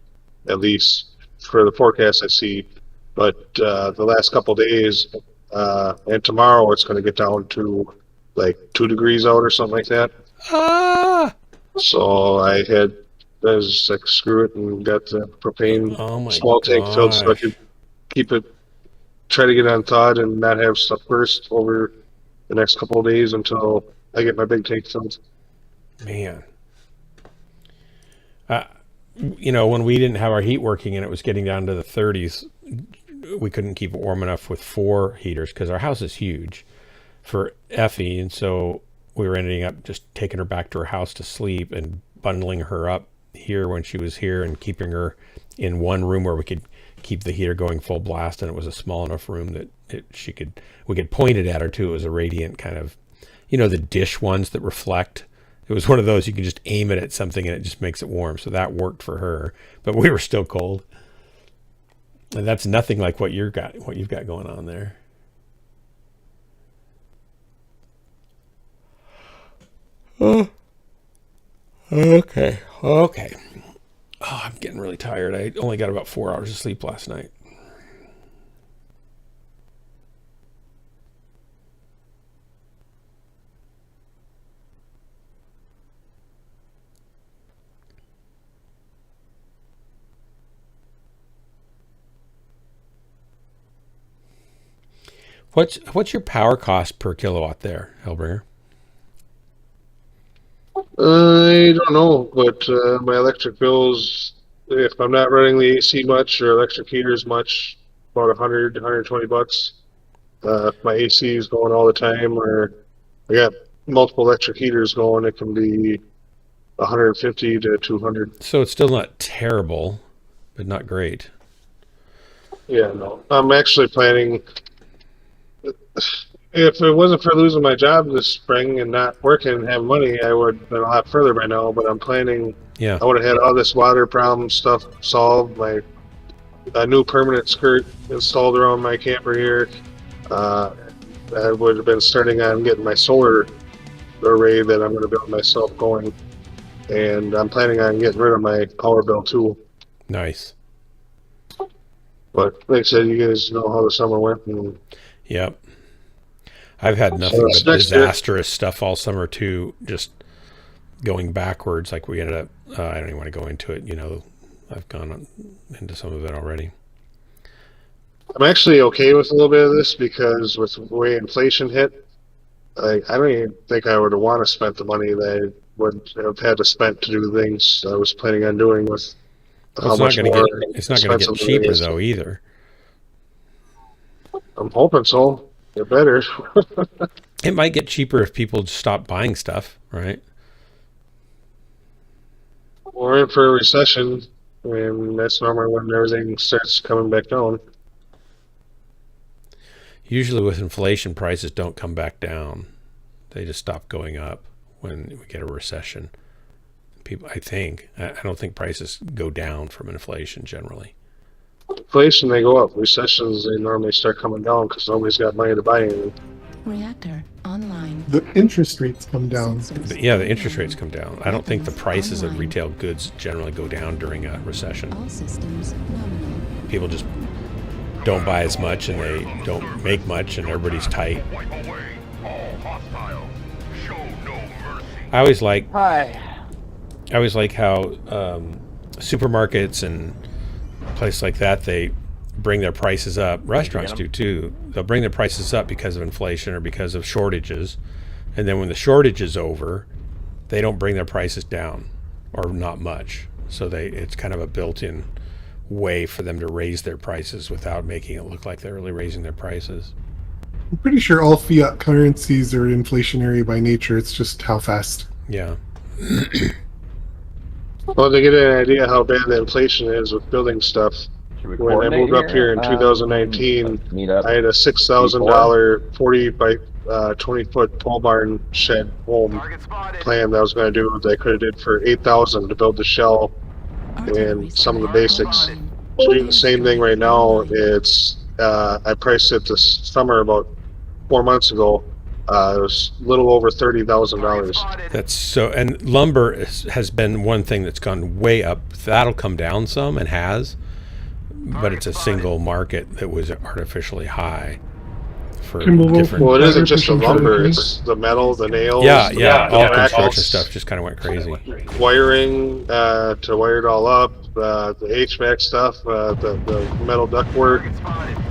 at least for the forecast I see. But the last couple days, and tomorrow, it's going to get down to like 2 degrees out or something like that. Ah! So I was like, screw it, and got the propane small tank filled so I could keep it, try to get it unthawed and not have stuff burst over the next couple of days until I get my big tank filled. Man. When we didn't have our heat working and it was getting down to the 30s, we couldn't keep it warm enough with 4 heaters because our house is huge for Effie, and so we were ending up just taking her back to her house to sleep and bundling her up here when she was here and keeping her in one room where we could keep the heater going full blast, and it was a small enough room that we could point it at her too. It was a radiant kind of, the dish ones that reflect. It was one of those you can just aim it at something and it just makes it warm. So that worked for her, but we were still cold. And that's nothing like what you've got going on there. Oh. Okay. Okay. Oh, I'm getting really tired. I only got about 4 hours of sleep last night. What's your power cost per kilowatt there, Hellbringer? I don't know, but my electric bills, if I'm not running the AC much or electric heaters much, about 100, 120 bucks. If my AC is going all the time, or I got multiple electric heaters going, it can be 150 to 200. So it's still not terrible, but not great. Yeah, no. I'm actually planning. If it wasn't for losing my job this spring and not working and having money, I would have been a lot further by now. But I'm planning. Yeah. I would have had all this water problem stuff solved. My a new permanent skirt installed around my camper here. I would have been starting on getting my solar array that I'm going to build myself going, and I'm planning on getting rid of my power bill too. Nice. But like I said, you guys know how the summer went. And yep. I've had nothing but disastrous stuff all summer too, just going backwards. Like we ended up, I don't even want to go into it. You know, I've gone into some of it already. I'm actually okay with a little bit of this because with the way inflation hit, I don't even think I would have want to spend the money that I would have had to spend to do the things I was planning on doing with how much more. It's not going to get cheaper though either. I'm hoping so. They're better. It might get cheaper if people just stop buying stuff, right? We're in for a recession, and that's normally when everything starts coming back down. Usually with inflation, prices don't come back down. They just stop going up when we get a recession. People, I don't think prices go down from inflation generally. Inflation, they go up. Recessions, they normally start coming down because nobody's got money to buy anything. Reactor online. The interest rates come down. Yeah, the interest rates come down. I don't think the prices of retail goods generally go down during a recession. All systems nominal. People just don't buy as much and they don't make much and everybody's tight. I always like how supermarkets and places like that, they bring their prices up. Restaurants do too. They'll bring their prices up because of inflation or because of shortages. And then when the shortage is over, they don't bring their prices down or not much. So it's kind of a built-in way for them to raise their prices without making it look like they're really raising their prices. I'm pretty sure all fiat currencies are inflationary by nature. It's just how fast. Yeah. Well, to get an idea how bad the inflation is with building stuff, when I moved up here in 2019, I had a $6,000 40 by 20 foot pole barn shed home plan that I was going to do that I could have did for $8,000 to build the shell and some of the basics. To do the same thing right now, it's I priced it this summer about 4 months ago. It was a little over $30,000. That's so, and lumber has been one thing that's gone way up. That'll come down some and has, but it's a single market that was artificially high for different. Well, it isn't just the lumber; it's the metal, the nails. Yeah, all construction stuff just kind of went crazy. Wiring to wire it all up, the HVAC stuff, the metal ductwork,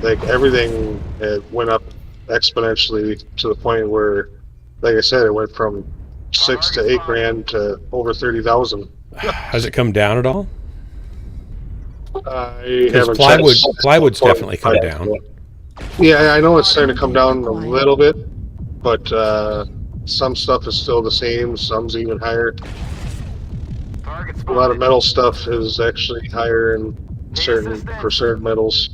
like everything, it went up exponentially to the point where, like I said, it went from $6,000 to $8,000 to over $30,000. Has it come down at all? I Because haven't plywood's definitely come down. Yeah, I know it's starting to come down a little bit, but some stuff is still the same. Some's even higher. A lot of metal stuff is actually higher for certain metals.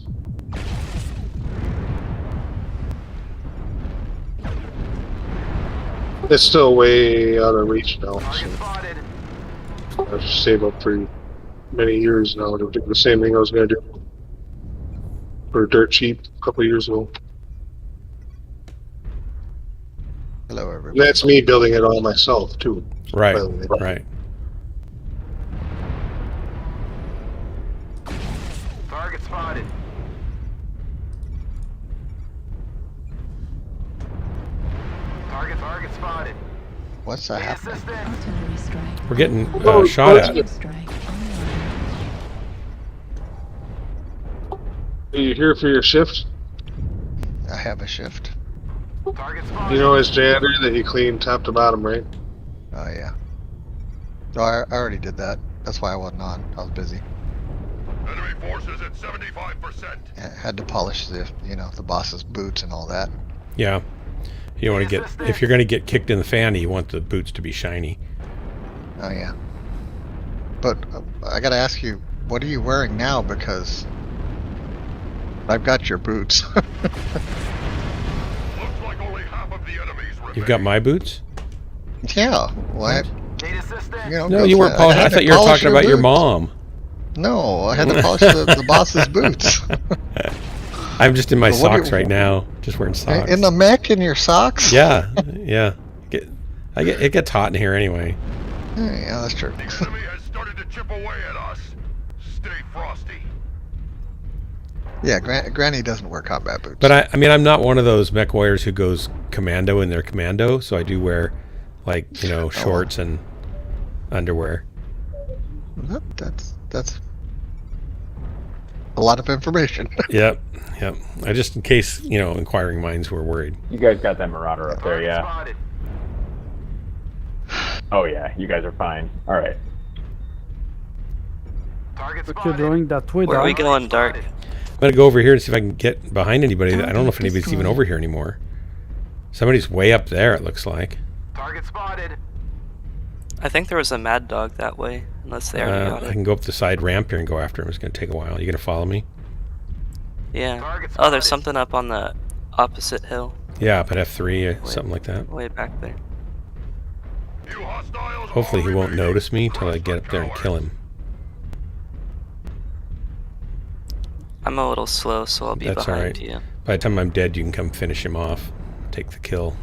It's still way out of reach now. So I've saved up for many years now to do the same thing I was going to do for dirt cheap a couple of years ago. Hello, everybody. And that's me building it all myself too. Right, by the way. right. Target spotted. What's that Need happening? assistance. Artillery strike. We're getting shot at. Artillery strike online. Are you here for your shift? I have a shift. Target spotted. You know his janitor that you clean top to bottom, right? Oh yeah. No, I already did that. That's why I wasn't on. I was busy. Enemy forces at 75%. I had to polish the the boss's boots and all that. Yeah. You want to get, if you're going to get kicked in the fanny, you want the boots to be shiny. Oh yeah. But I gotta ask you, what are you wearing now? Because I've got your boots. Looks like only half of the enemies remain. You've got my boots? Yeah. Well, Need assistance. No, go you for weren't it. polishing. I had to thought you were polish talking about your boots. mom. No, I had to polish the boss's boots. I'm just in my Well, what do socks you- right now. Just wearing socks. In the mech in your socks? Yeah, yeah. It gets hot in here anyway. Yeah, that's true. The enemy has started to chip away at us. Stay frosty. Yeah, Granny doesn't wear combat boots. But I mean, I'm not one of those mech warriors who goes commando in their commando, so I do wear, like, shorts and underwear. That's a lot of information. Yep. I just, in case, inquiring minds were worried. You guys got that Marauder up there, yeah? Spotted. Oh yeah, you guys are fine. All right. Target What spotted. you're doing that way, Where are we Doc? going, Dark? I'm going to go over here and see if I can get behind anybody. I don't know if anybody's even over here anymore. Somebody's way up there, it looks like. Target spotted. I think there was a mad dog that way, unless they already got I it. can go up the side ramp here and go after him. It's going to take a while. You going to follow me? Yeah. Target Oh, there's spotted. something up on the opposite hill, Yeah, up at F3, something like that. way back there. You hostiles Hopefully he are won't remaining. notice me till I get up there and Coward. kill him. I'm a little slow, so I'll be That's behind alright. you. By the time I'm dead, you can come finish him off. Take the kill.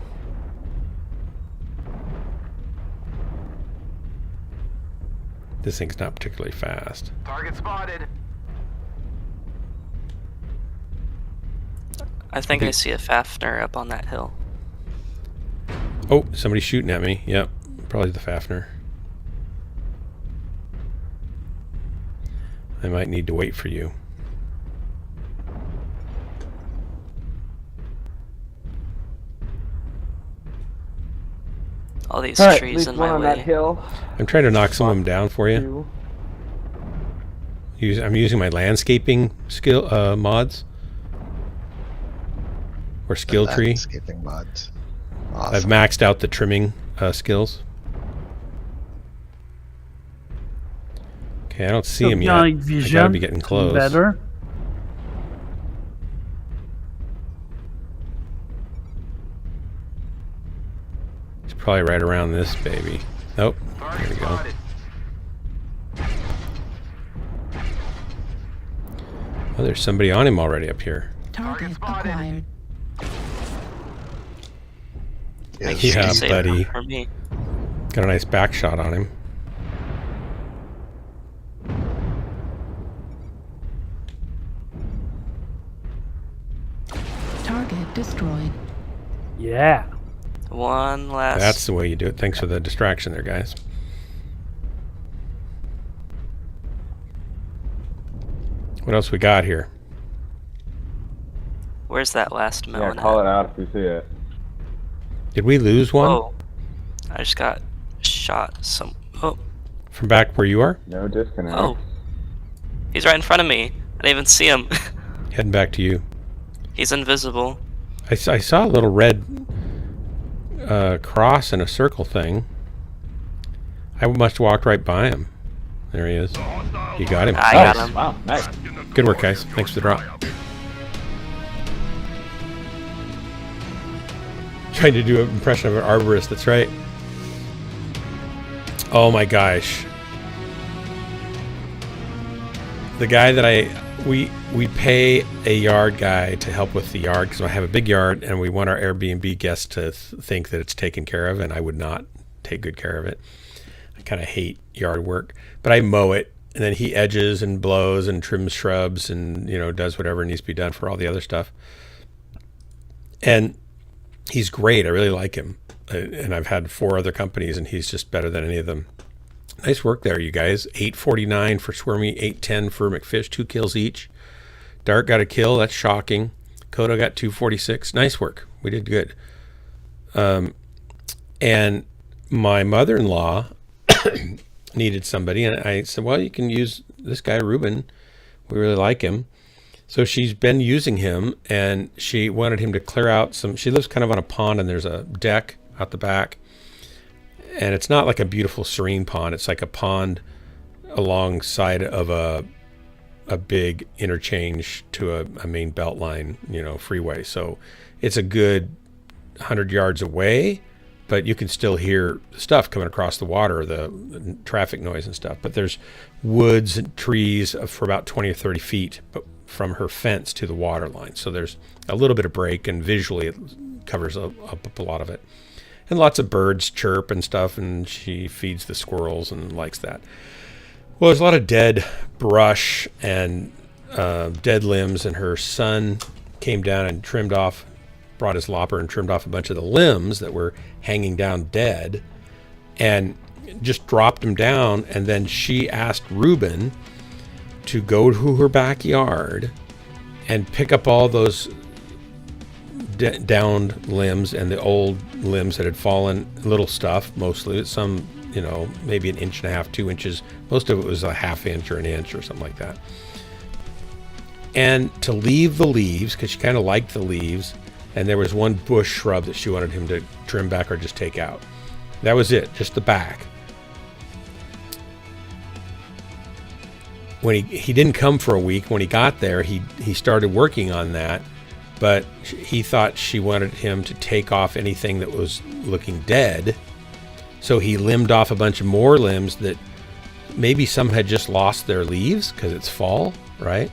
This thing's not particularly fast. Target spotted. I think I see a Fafnir up on that hill. Oh, somebody's shooting at me. Yep, probably the Fafnir. I might need to wait for you. All these All right, trees least in one my on way. that hill. I'm trying to knock some of them down for you. I'm using my landscaping skill mods. Or skill tree. Landscaping mods. Awesome. I've maxed out the trimming skills. Okay, I don't see him yet. Night I vision. gotta be getting close. Better. He's probably right around this baby. Nope. There Target we go. spotted. Oh, there's somebody on him already up here. Target spotted. acquired. Yes, Yeah, Save buddy. For me. Got a nice back shot on him. Target destroyed. Yeah. One last. That's the way you do it. Thanks for the distraction there, guys. What else we got here? Where's that last Yeah, melon call at? it out if you see it. Did we lose one Oh, I just got shot. Oh, from back where you are? No disconnect. oh, he's right in front of me. I didn't even see him. Heading back to you. He's invisible. I saw a little red cross and a circle thing. I must have walked right by him. There he is. You got him. I got him. Wow, nice. Good work, guys. Thanks for the drop. Trying to do an impression of an arborist. That's right. Oh my gosh. The guy that we pay a yard guy to help with the yard because I have a big yard and we want our Airbnb guests to think that it's taken care of, and I would not take good care of it. I kind of hate yard work, but I mow it, and then he edges and blows and trims shrubs and does whatever needs to be done for all the other stuff. And he's great. I really like him. and I've had 4 other companies, and he's just better than any of them. Nice work there, you guys. 849 for Squirmy, 810 for McFish, 2 kills each. Dart got a kill. That's shocking. Kodo got 246. Nice work. We did good. And my mother-in-law needed somebody, and I said, well, you can use this guy, Ruben. We really like him. So she's been using him, and she wanted him to clear out some. She lives kind of on a pond, and there's a deck out the back. And it's not like a beautiful, serene pond. It's like a pond alongside of a big interchange to a main belt line, freeway. So it's a good 100 yards away, but you can still hear stuff coming across the water, the traffic noise and stuff. But there's woods and trees for about 20 or 30 feet from her fence to the water line. So there's a little bit of break, and visually it covers up a lot of it. And lots of birds chirp and stuff, and she feeds the squirrels and likes that. Well, there's a lot of dead brush and dead limbs, and her son came down and brought his lopper and trimmed off a bunch of the limbs that were hanging down dead, and just dropped them down. And then she asked Ruben to go to her backyard and pick up all those downed limbs and the old limbs that had fallen, little stuff mostly, some maybe 1.5 inches, 2 inches. Most of it was a 1/2 inch or 1 inch or something like that. And to leave the leaves, because she kind of liked the leaves, and there was one bush shrub that she wanted him to trim back or just take out. That was it, just the back. When he didn't come for a week, when he got there, he started working on that, but he thought she wanted him to take off anything that was looking dead. So he limbed off a bunch of more limbs that maybe some had just lost their leaves because it's fall, right?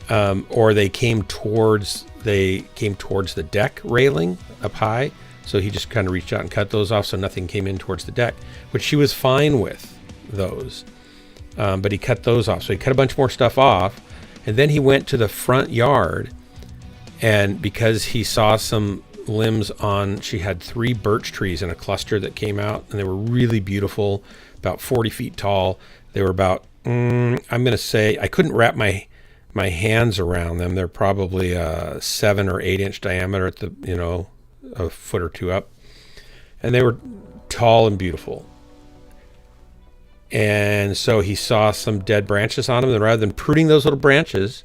Or they came towards the deck railing up high. So he just kind of reached out and cut those off so nothing came in towards the deck, which she was fine with those. But he cut those off. So he cut a bunch more stuff off. And then he went to the front yard, and because he saw some limbs she had 3 birch trees in a cluster that came out, and they were really beautiful, about 40 feet tall. They were about, I'm going to say, I couldn't wrap my hands around them. They're probably 7 or 8 inch diameter at the, a foot or 2 up. And they were tall and beautiful. And so he saw some dead branches on them, and rather than pruning those little branches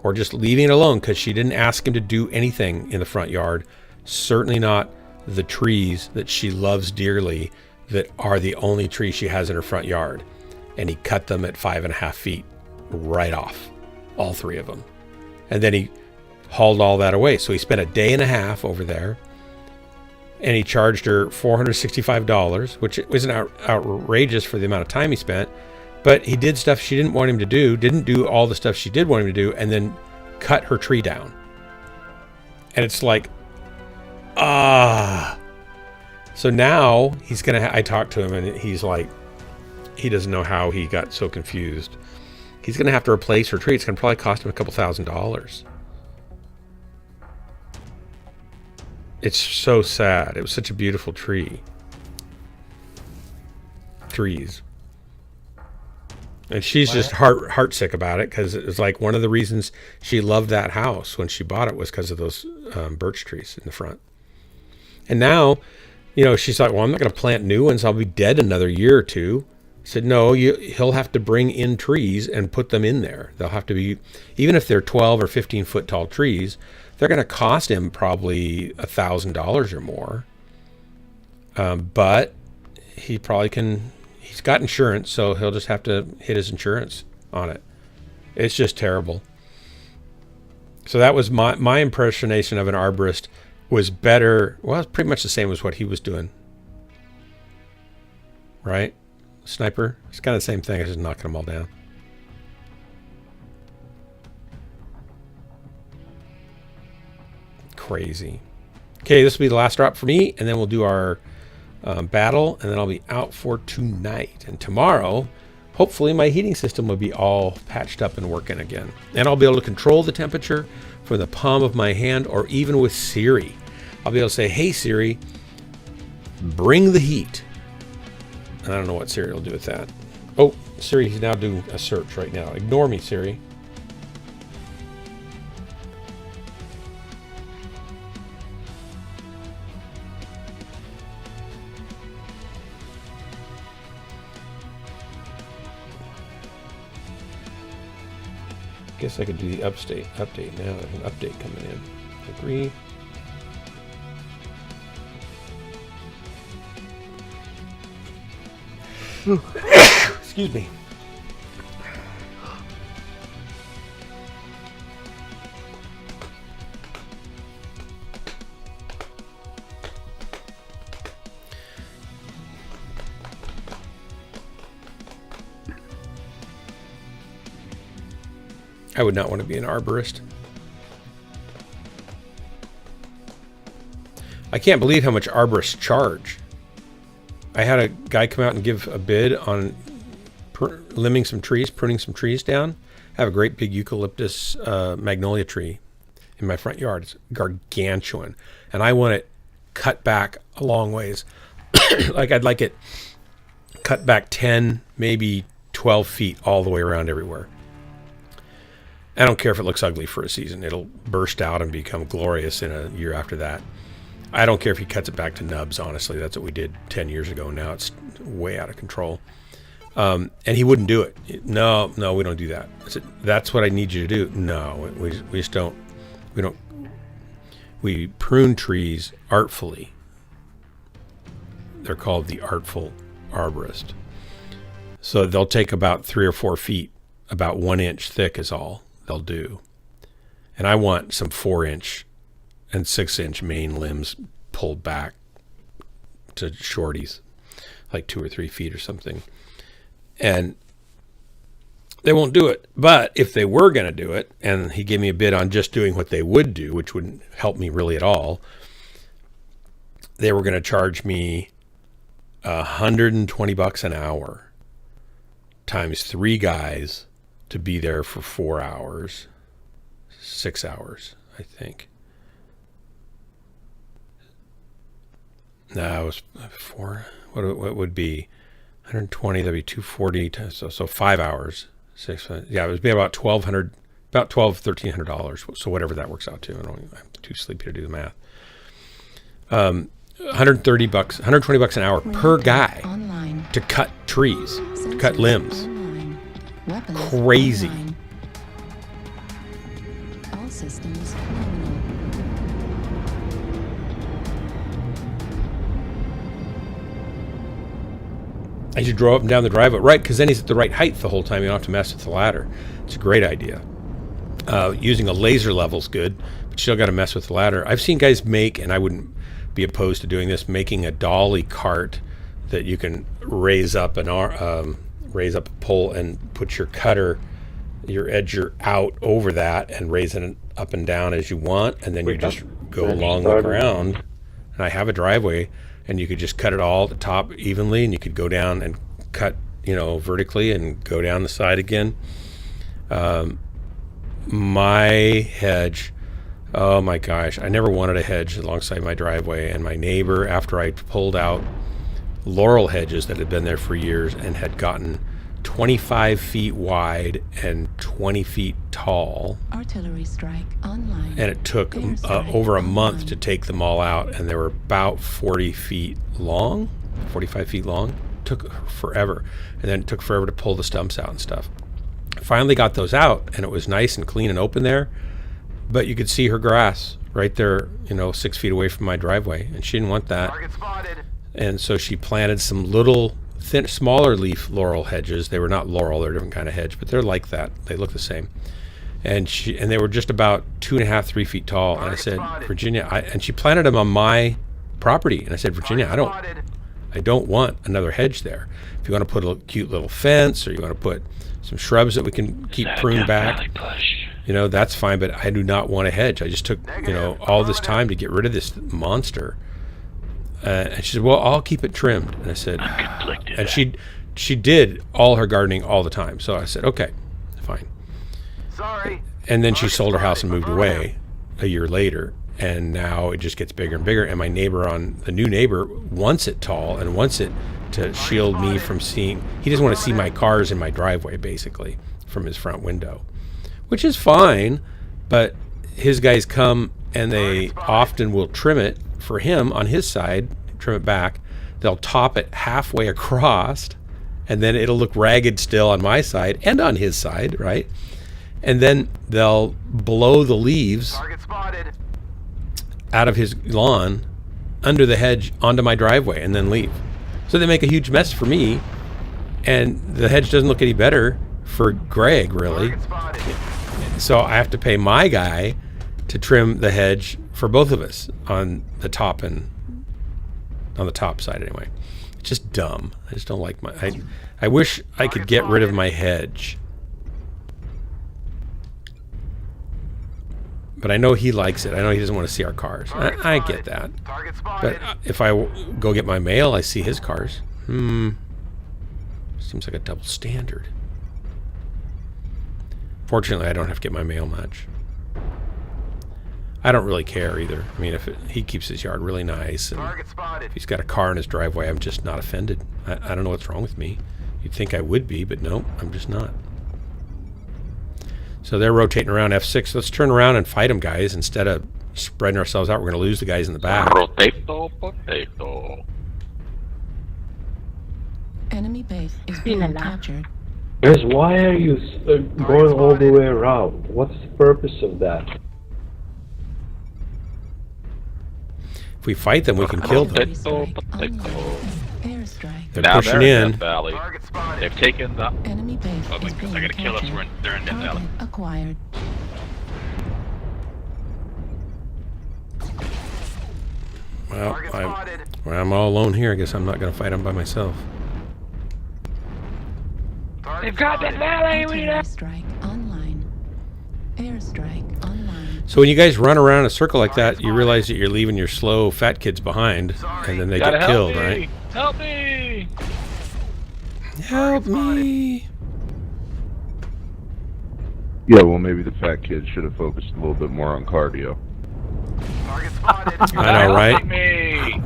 or just leaving it alone, because she didn't ask him to do anything in the front yard, certainly not the trees that she loves dearly that are the only trees she has in her front yard. And he cut them at 5.5 feet right off, all 3 of them. And then he hauled all that away. So he spent 1.5 days over there, and he charged her $465, which wasn't outrageous for the amount of time he spent. But he did stuff she didn't want him to do, didn't do all the stuff she did want him to do, and then cut her tree down. And it's like, So now he's going to, I talked to him, and he's like, he doesn't know how he got so confused. He's going to have to replace her tree. It's going to probably cost him a couple $1,000s. It's so sad. It was such a beautiful tree. Trees. And she's just heartsick about it, because it was like one of the reasons she loved that house when she bought it was because of those birch trees in the front. And now, she's like, well, I'm not going to plant new ones. I'll be dead another year or 2. I said, no, he'll have to bring in trees and put them in there. They'll have to be, even if they're 12 or 15 foot tall trees, they're going to cost him probably $1,000 or more. But he probably can. He's got insurance, so he'll just have to hit his insurance on it. It's just terrible. So that was my impersonation of an arborist was better. Well, it's pretty much the same as what he was doing. Right? Sniper? It's kind of the same thing. I was just knocking them all down. Crazy. Okay, this will be the last drop for me, and then we'll do our battle, and then I'll be out for tonight. And tomorrow, hopefully my heating system will be all patched up and working again. And I'll be able to control the temperature from the palm of my hand, or even with Siri. I'll be able to say, hey Siri, Bring the heat. I don't know what Siri will do with that. Oh, Siri's now doing a search right now. Ignore me, Siri. Guess I could do the update now. There's an update coming in. Agree. Excuse me. I would not want to be an arborist. I can't believe how much arborists charge. I had a guy come out and give a bid on limbing some trees, pruning some trees down. I have a great big eucalyptus magnolia tree in my front yard. It's gargantuan. And I want it cut back a long ways. Like I'd like it cut back 10, maybe 12 feet all the way around everywhere. I don't care if it looks ugly for a season. It'll burst out and become glorious in a year after that. I don't care if he cuts it back to nubs, honestly. That's what we did 10 years ago. Now it's way out of control. And he wouldn't do it. No, we don't do that. I said, that's what I need you to do. No, we just don't. We prune trees artfully. They're called the artful arborist. So they'll take about 3 or 4 feet, about 1 inch thick is all they'll do. And I want some 4-inch and 6-inch main limbs pulled back to shorties, like 2 or 3 feet or something. And they won't do it. But if they were going to do it, and he gave me a bid on just doing what they would do, which wouldn't help me really at all, they were going to charge me $120 an hour times 3 guys to be there for 4 hours, 6 hours, I think. No, it was 4. What would be 120? That'd be 240. So 5 hours. 6. Yeah, it would be about $1,200, about $1,300. So whatever that works out to. I'm too sleepy to do the math. $120 an hour per guy to cut trees, to cut limbs. Crazy. All systems nominal. I should draw up and down the driveway, right? Because then he's at the right height the whole time. You don't have to mess with the ladder. It's a great idea. Using a laser level's good, but you still got to mess with the ladder. I've seen guys make, and I wouldn't be opposed to doing this, making a dolly cart that you can raise up raise up a pole and put your cutter, your edger out over that and raise it up and down as you want, and then you just go along the ground. And I have a driveway, and you could just cut it all at the top evenly, and you could go down and cut, vertically and go down the side again. My hedge, oh my gosh, I never wanted a hedge alongside my driveway, and my neighbor, after I pulled out laurel hedges that had been there for years and had gotten 25 feet wide and 20 feet tall. Artillery strike online. And it took over a month to take them all out, and they were about 40 feet long, 45 feet long. It took forever. And then it took forever to pull the stumps out and stuff. I finally got those out, and it was nice and clean and open there, but you could see her grass right there, 6 feet away from my driveway, and she didn't want that. Target spotted. And so she planted some little thin, smaller leaf laurel hedges. They were not laurel, they're a different kind of hedge, but they're like that. They look the same. And they were just about 2.5, 3 feet tall. And I said, Virginia, and she planted them on my property. And I said, Virginia, I don't want another hedge there. If you want to put a cute little fence, or you want to put some shrubs that we can keep pruned back, that's fine. But I do not want a hedge. I just took, all this time to get rid of this monster. And she said, well, I'll keep it trimmed. And I said, and she did all her gardening all the time. So I said, okay, fine. Sorry. And then she sold her house and moved away a year later. and now it just gets bigger and bigger. And my neighbor the new neighbor wants it tall and wants it to shield me from seeing. He doesn't want to see my cars in my driveway, basically, from his front window, which is fine. But his guys come and they often will trim it for him on his side, trim it back. They'll top it halfway across, and then it'll look ragged still on my side and on his side, right? And then they'll blow the leaves out of his lawn under the hedge onto my driveway and then leave. So they make a huge mess for me, and the hedge doesn't look any better for Greg, really. So I have to pay my guy to trim the hedge for both of us on the top and on the top side anyway. It's just dumb. I just don't like I wish I could get rid of my hedge. But I know he likes it. I know he doesn't want to see our cars. I get that. But if I go get my mail, I see his cars. Seems like a double standard. Fortunately, I don't have to get my mail much. I don't really care either. I mean, he keeps his yard really nice, and if he's got a car in his driveway, I'm just not offended. I don't know what's wrong with me. You'd think I would be, but no, I'm just not. So they're rotating around F6. Let's turn around and fight them, guys, instead of spreading ourselves out. We're going to lose the guys in the back. Potato. Enemy base is being captured. Guys, why are you going all the way around? What's the purpose of that? If we fight them, we can kill them. Airstrike. They're pushing in. Valley. They've taken the... Enemy base Oh my is God, being they're gonna kill us. captured. They're in Death Valley. Target acquired. Well, I'm all alone here. I guess I'm not going to fight them by myself. They've got Death Valley. Airstrike online. Airstrike online. So when you guys run around in a circle like that, you realize that you're leaving your slow fat kids behind, and then they get killed, right? Help me! Help me! Yeah, well, maybe the fat kids should have focused a little bit more on cardio. Target spotted. I know, right? Me.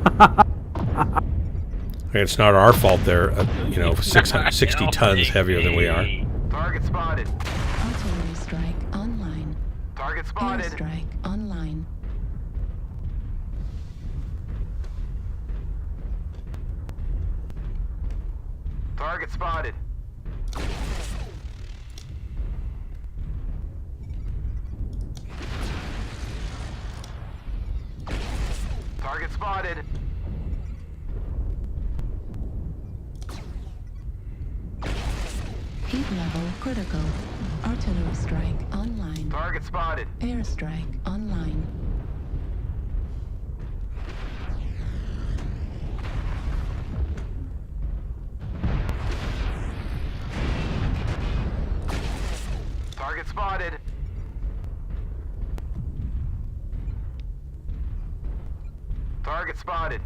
It's not our fault they're, 60 tons heavier than we are. Target spotted. Artillery strike online. Target spotted. Airstrike online. Target spotted. Target spotted. Heat level critical. Artillery strike online. Target spotted. Airstrike online. Target spotted. Target spotted.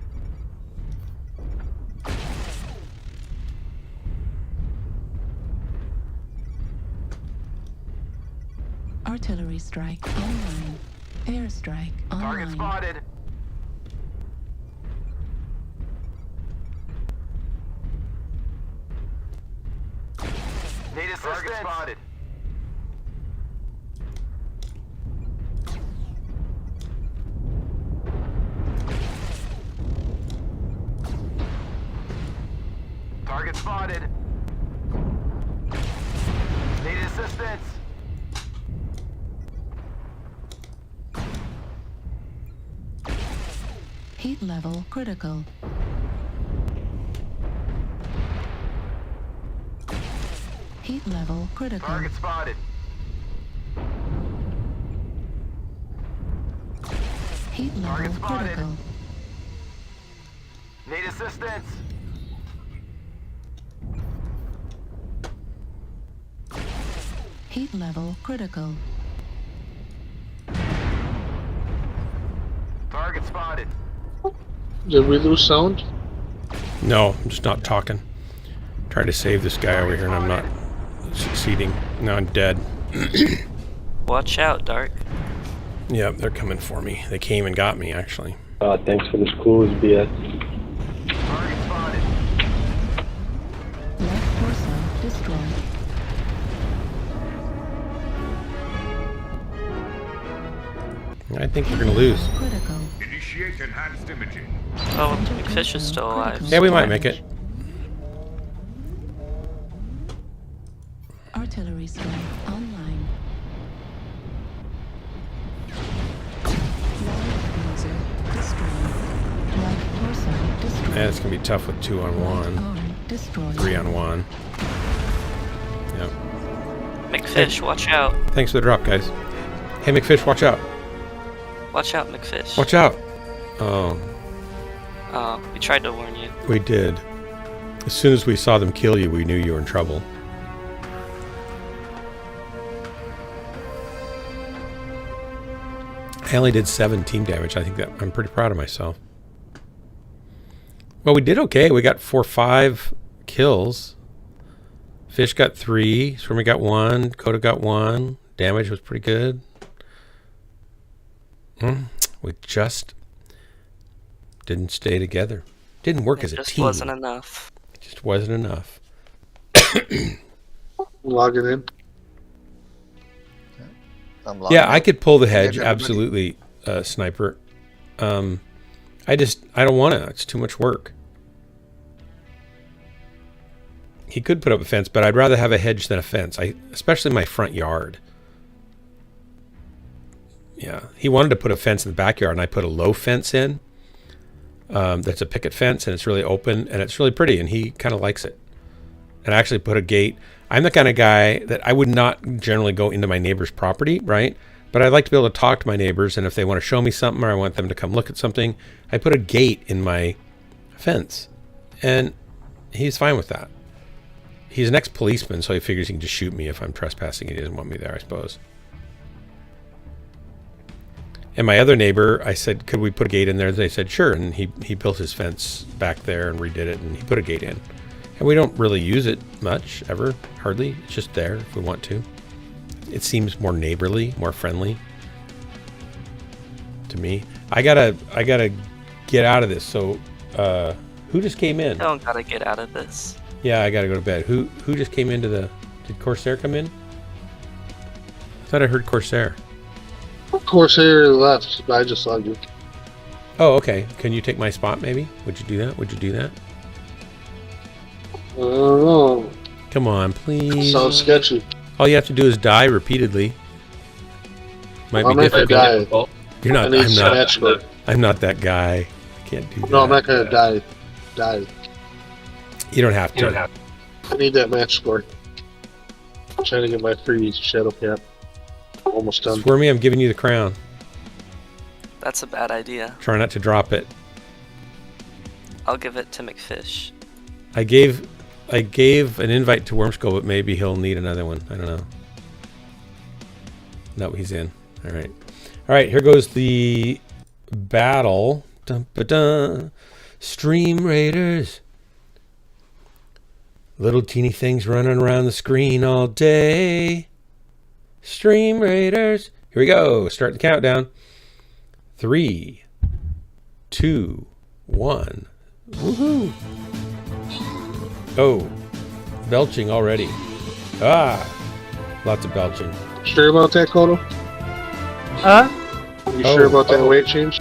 Artillery strike online. Airstrike Target online. spotted. Need assistance. Target spotted. Target spotted. Need assistance. Heat level critical. Heat level critical. Target spotted. Heat level Target spotted. critical. Need assistance. Heat level critical. Target spotted. Did we lose sound? No, I'm just not talking. Trying to save this guy over here, and I'm not succeeding. Now I'm dead. Watch out, Dark. Yeah, they're coming for me. They came and got me, actually. Thanks for the clues, BS. Target spotted. Left torso destroyed. I think we're going to lose. Critical. Initiate enhanced imaging. Oh, McFish is still alive. Yeah, we might make it. Artillery strike online. Live user destroyed. Left torso destroyed. Yeah, it's going to be tough with 2 on 1. Arm destroyed. 3 on 1. Yep. McFish, watch out. Thanks for the drop, guys. Hey, McFish, watch out. Watch out, McFish. Watch out. Oh, We tried to warn you. we did. As soon as we saw them kill you, we knew you were in trouble. I only did 7 team damage. I think that I'm pretty proud of myself. Well, we did okay. We got 4 or 5 kills. Fish got 3. Swimmer got 1. Coda got 1. Damage was pretty good. We just didn't stay together. Didn't work as a It just team. wasn't enough. It just wasn't enough. Logging in. I'm logging Yeah, in. I could pull the hedge, Hedge, everybody. absolutely, Sniper. I don't want to. It's too much work. He could put up a fence, but I'd rather have a hedge than a fence. Especially my front yard. Yeah, he wanted to put a fence in the backyard, and I put a low fence in. That's a picket fence, and it's really open, and it's really pretty, and he kind of likes it. And I actually put a gate. I'm the kind of guy that I would not generally go into my neighbor's property, right? But I like to be able to talk to my neighbors, and if they want to show me something or I want them to come look at something, I put a gate in my fence. And he's fine with that. He's an ex-policeman, so he figures he can just shoot me if I'm trespassing. He doesn't want me there, I suppose. And my other neighbor, I said, could we put a gate in there? They said, sure. And he built his fence back there and redid it, and he put a gate in. And we don't really use it much, ever, hardly. It's just there if we want to. It seems more neighborly, more friendly to me. I gotta get out of this. So, who just came in? I don't gotta get out of this. Yeah, I gotta go to bed. Who just came into the? Did Corsair come in? I thought I heard Corsair. Corsair left, but I just logged you. Oh, okay. Can you take my spot, maybe? Would you do that? Would you do that? I don't know. Come on, please. Sounds sketchy. All you have to do is die repeatedly. Might I'm be not gonna difficult. die. You're not. I need I'm some not. match score. I'm not that guy. I can't do that. No, I'm not gonna die. You don't have to. I need that match score. I'm trying to get my free shadow cap. Almost done. Squirmy, I'm giving you the crown. That's a bad idea. Try not to drop it. I'll give it to McFish. I gave an invite to Wormskull, but maybe he'll need another one. I don't know. No, he's in. All right. All right, here goes the battle. Dun, ba, dun. Stream Raiders. Little teeny things running around the screen all day. Stream Raiders. Here we go. Start the countdown. 3, 2, 1. Woohoo. Oh, belching already. Lots of belching. Sure about that, Kodo? Huh? You sure about that weight change?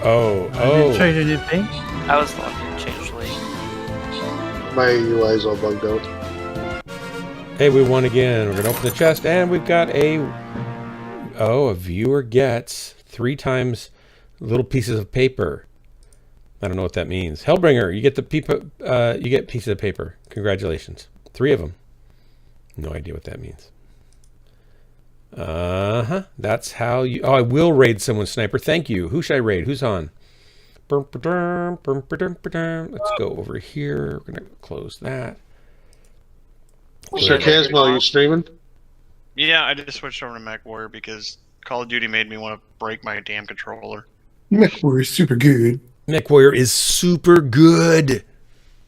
Oh, I didn't change anything. I was the one who changed league. My UI's all bugged out. Hey, we won again. We're going to open the chest, and we've got a viewer gets 3 times little pieces of paper. I don't know what that means. Hellbringer, you get you get pieces of paper. Congratulations. 3 of them. No idea what that means. That's how you... Oh, I will raid someone, Sniper. Thank you. Who should I raid? Who's on? Let's go over here. We're going to close that. Sarcasmo, are you streaming? Yeah, I just switched over to Mechwarrior because Call of Duty made me want to break my damn controller. Mechwarrior is super good. Mechwarrior is super good.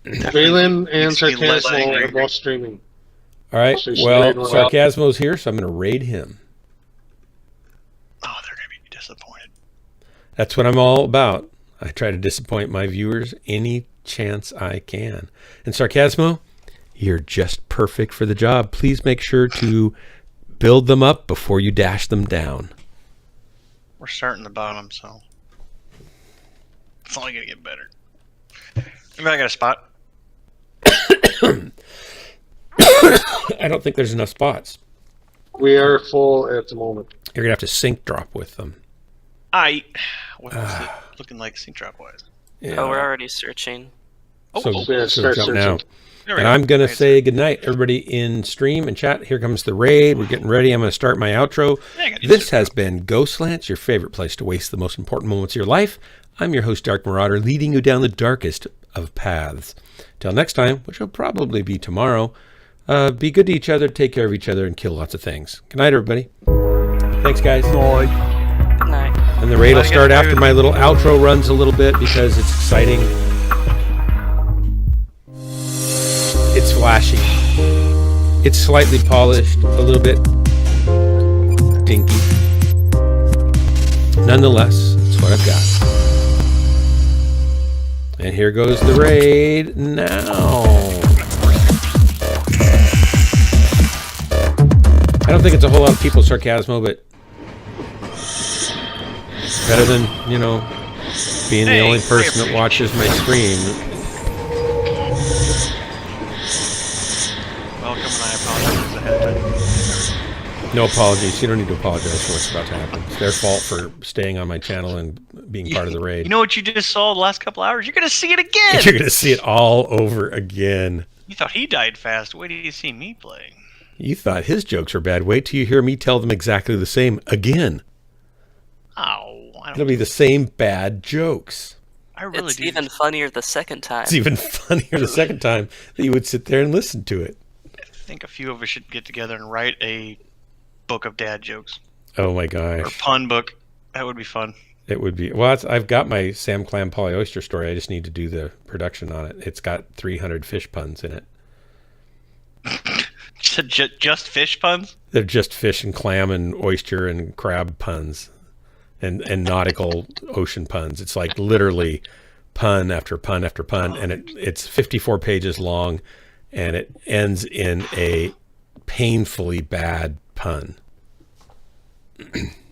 Valen and Makes me less Sarcasmo angry. are both streaming. All right. So you should Well, raid one out. Sarcasmo's here, so I'm going to raid him. Oh, disappointed. That's what I'm all about. I try to disappoint my viewers any chance I can. And Sarcasmo, you're just perfect for the job. Please make sure to build them up before you dash them down. We're starting the bottom, so it's only gonna get better. Anybody got a spot? I don't think there's enough spots. We are full at the moment. You're gonna have to sync drop with them. What's it looking like sync drop wise? Yeah. Oh, we're already searching. So start jump searching. now. There we And go. I'm going to say goodnight, everybody in stream and chat. Here comes the raid. We're getting ready. I'm going to start my outro. This has been Ghostlands, your favorite place to waste the most important moments of your life. I'm your host, Dark Marauder, leading you down the darkest of paths. Till next time, which will probably be tomorrow, be good to each other, take care of each other, and kill lots of things. Good night, everybody. Thanks, guys. Good night. And the raid will start after my little outro runs a little bit because it's exciting. It's flashy. It's slightly polished, a little bit dinky. Nonetheless, it's what I've got. And here goes the raid now. I don't think it's a whole lot of people, Sarcasmo, but better than, being the only person that watches my stream. Welcome, and I apologize ahead of time. No apologies. You don't need to apologize for what's about to happen. It's their fault for staying on my channel and being part of the raid. You know what you just saw the last couple hours? You're gonna see it again. You're going to see it all over again. You thought he died fast. Wait till you see me play. You thought his jokes were bad. Wait till you hear me tell them exactly the same again. Oh, It'll be the same bad jokes. I really It's do. even funnier the second time. It's even funnier the second time that you would sit there and listen to it. I think a few of us should get together and write a book of dad jokes. Oh my Or gosh. pun book. That would be fun. It would be. Well, I've got my Sam Clam Polly Oyster story. I just need to do the production on it. It's got 300 fish puns in it. Just fish puns? They're just fish and clam and oyster and crab puns and nautical ocean puns. It's like literally pun after pun after pun. And it's 54 pages long and it ends in a painfully bad pun.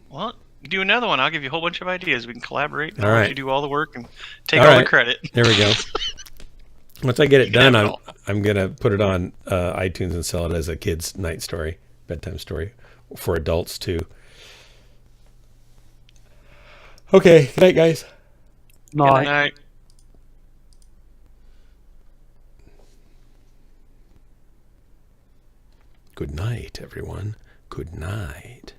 Well, you do another one. I'll give you a whole bunch of ideas. We can collaborate. And All I'll let right. you do all the work and take all the credit. There we go. Once I get it done, I'm going to put it on iTunes and sell it as a kid's night story, bedtime story for adults too. Okay. Good night, guys. Good night. Good night, everyone. Good night.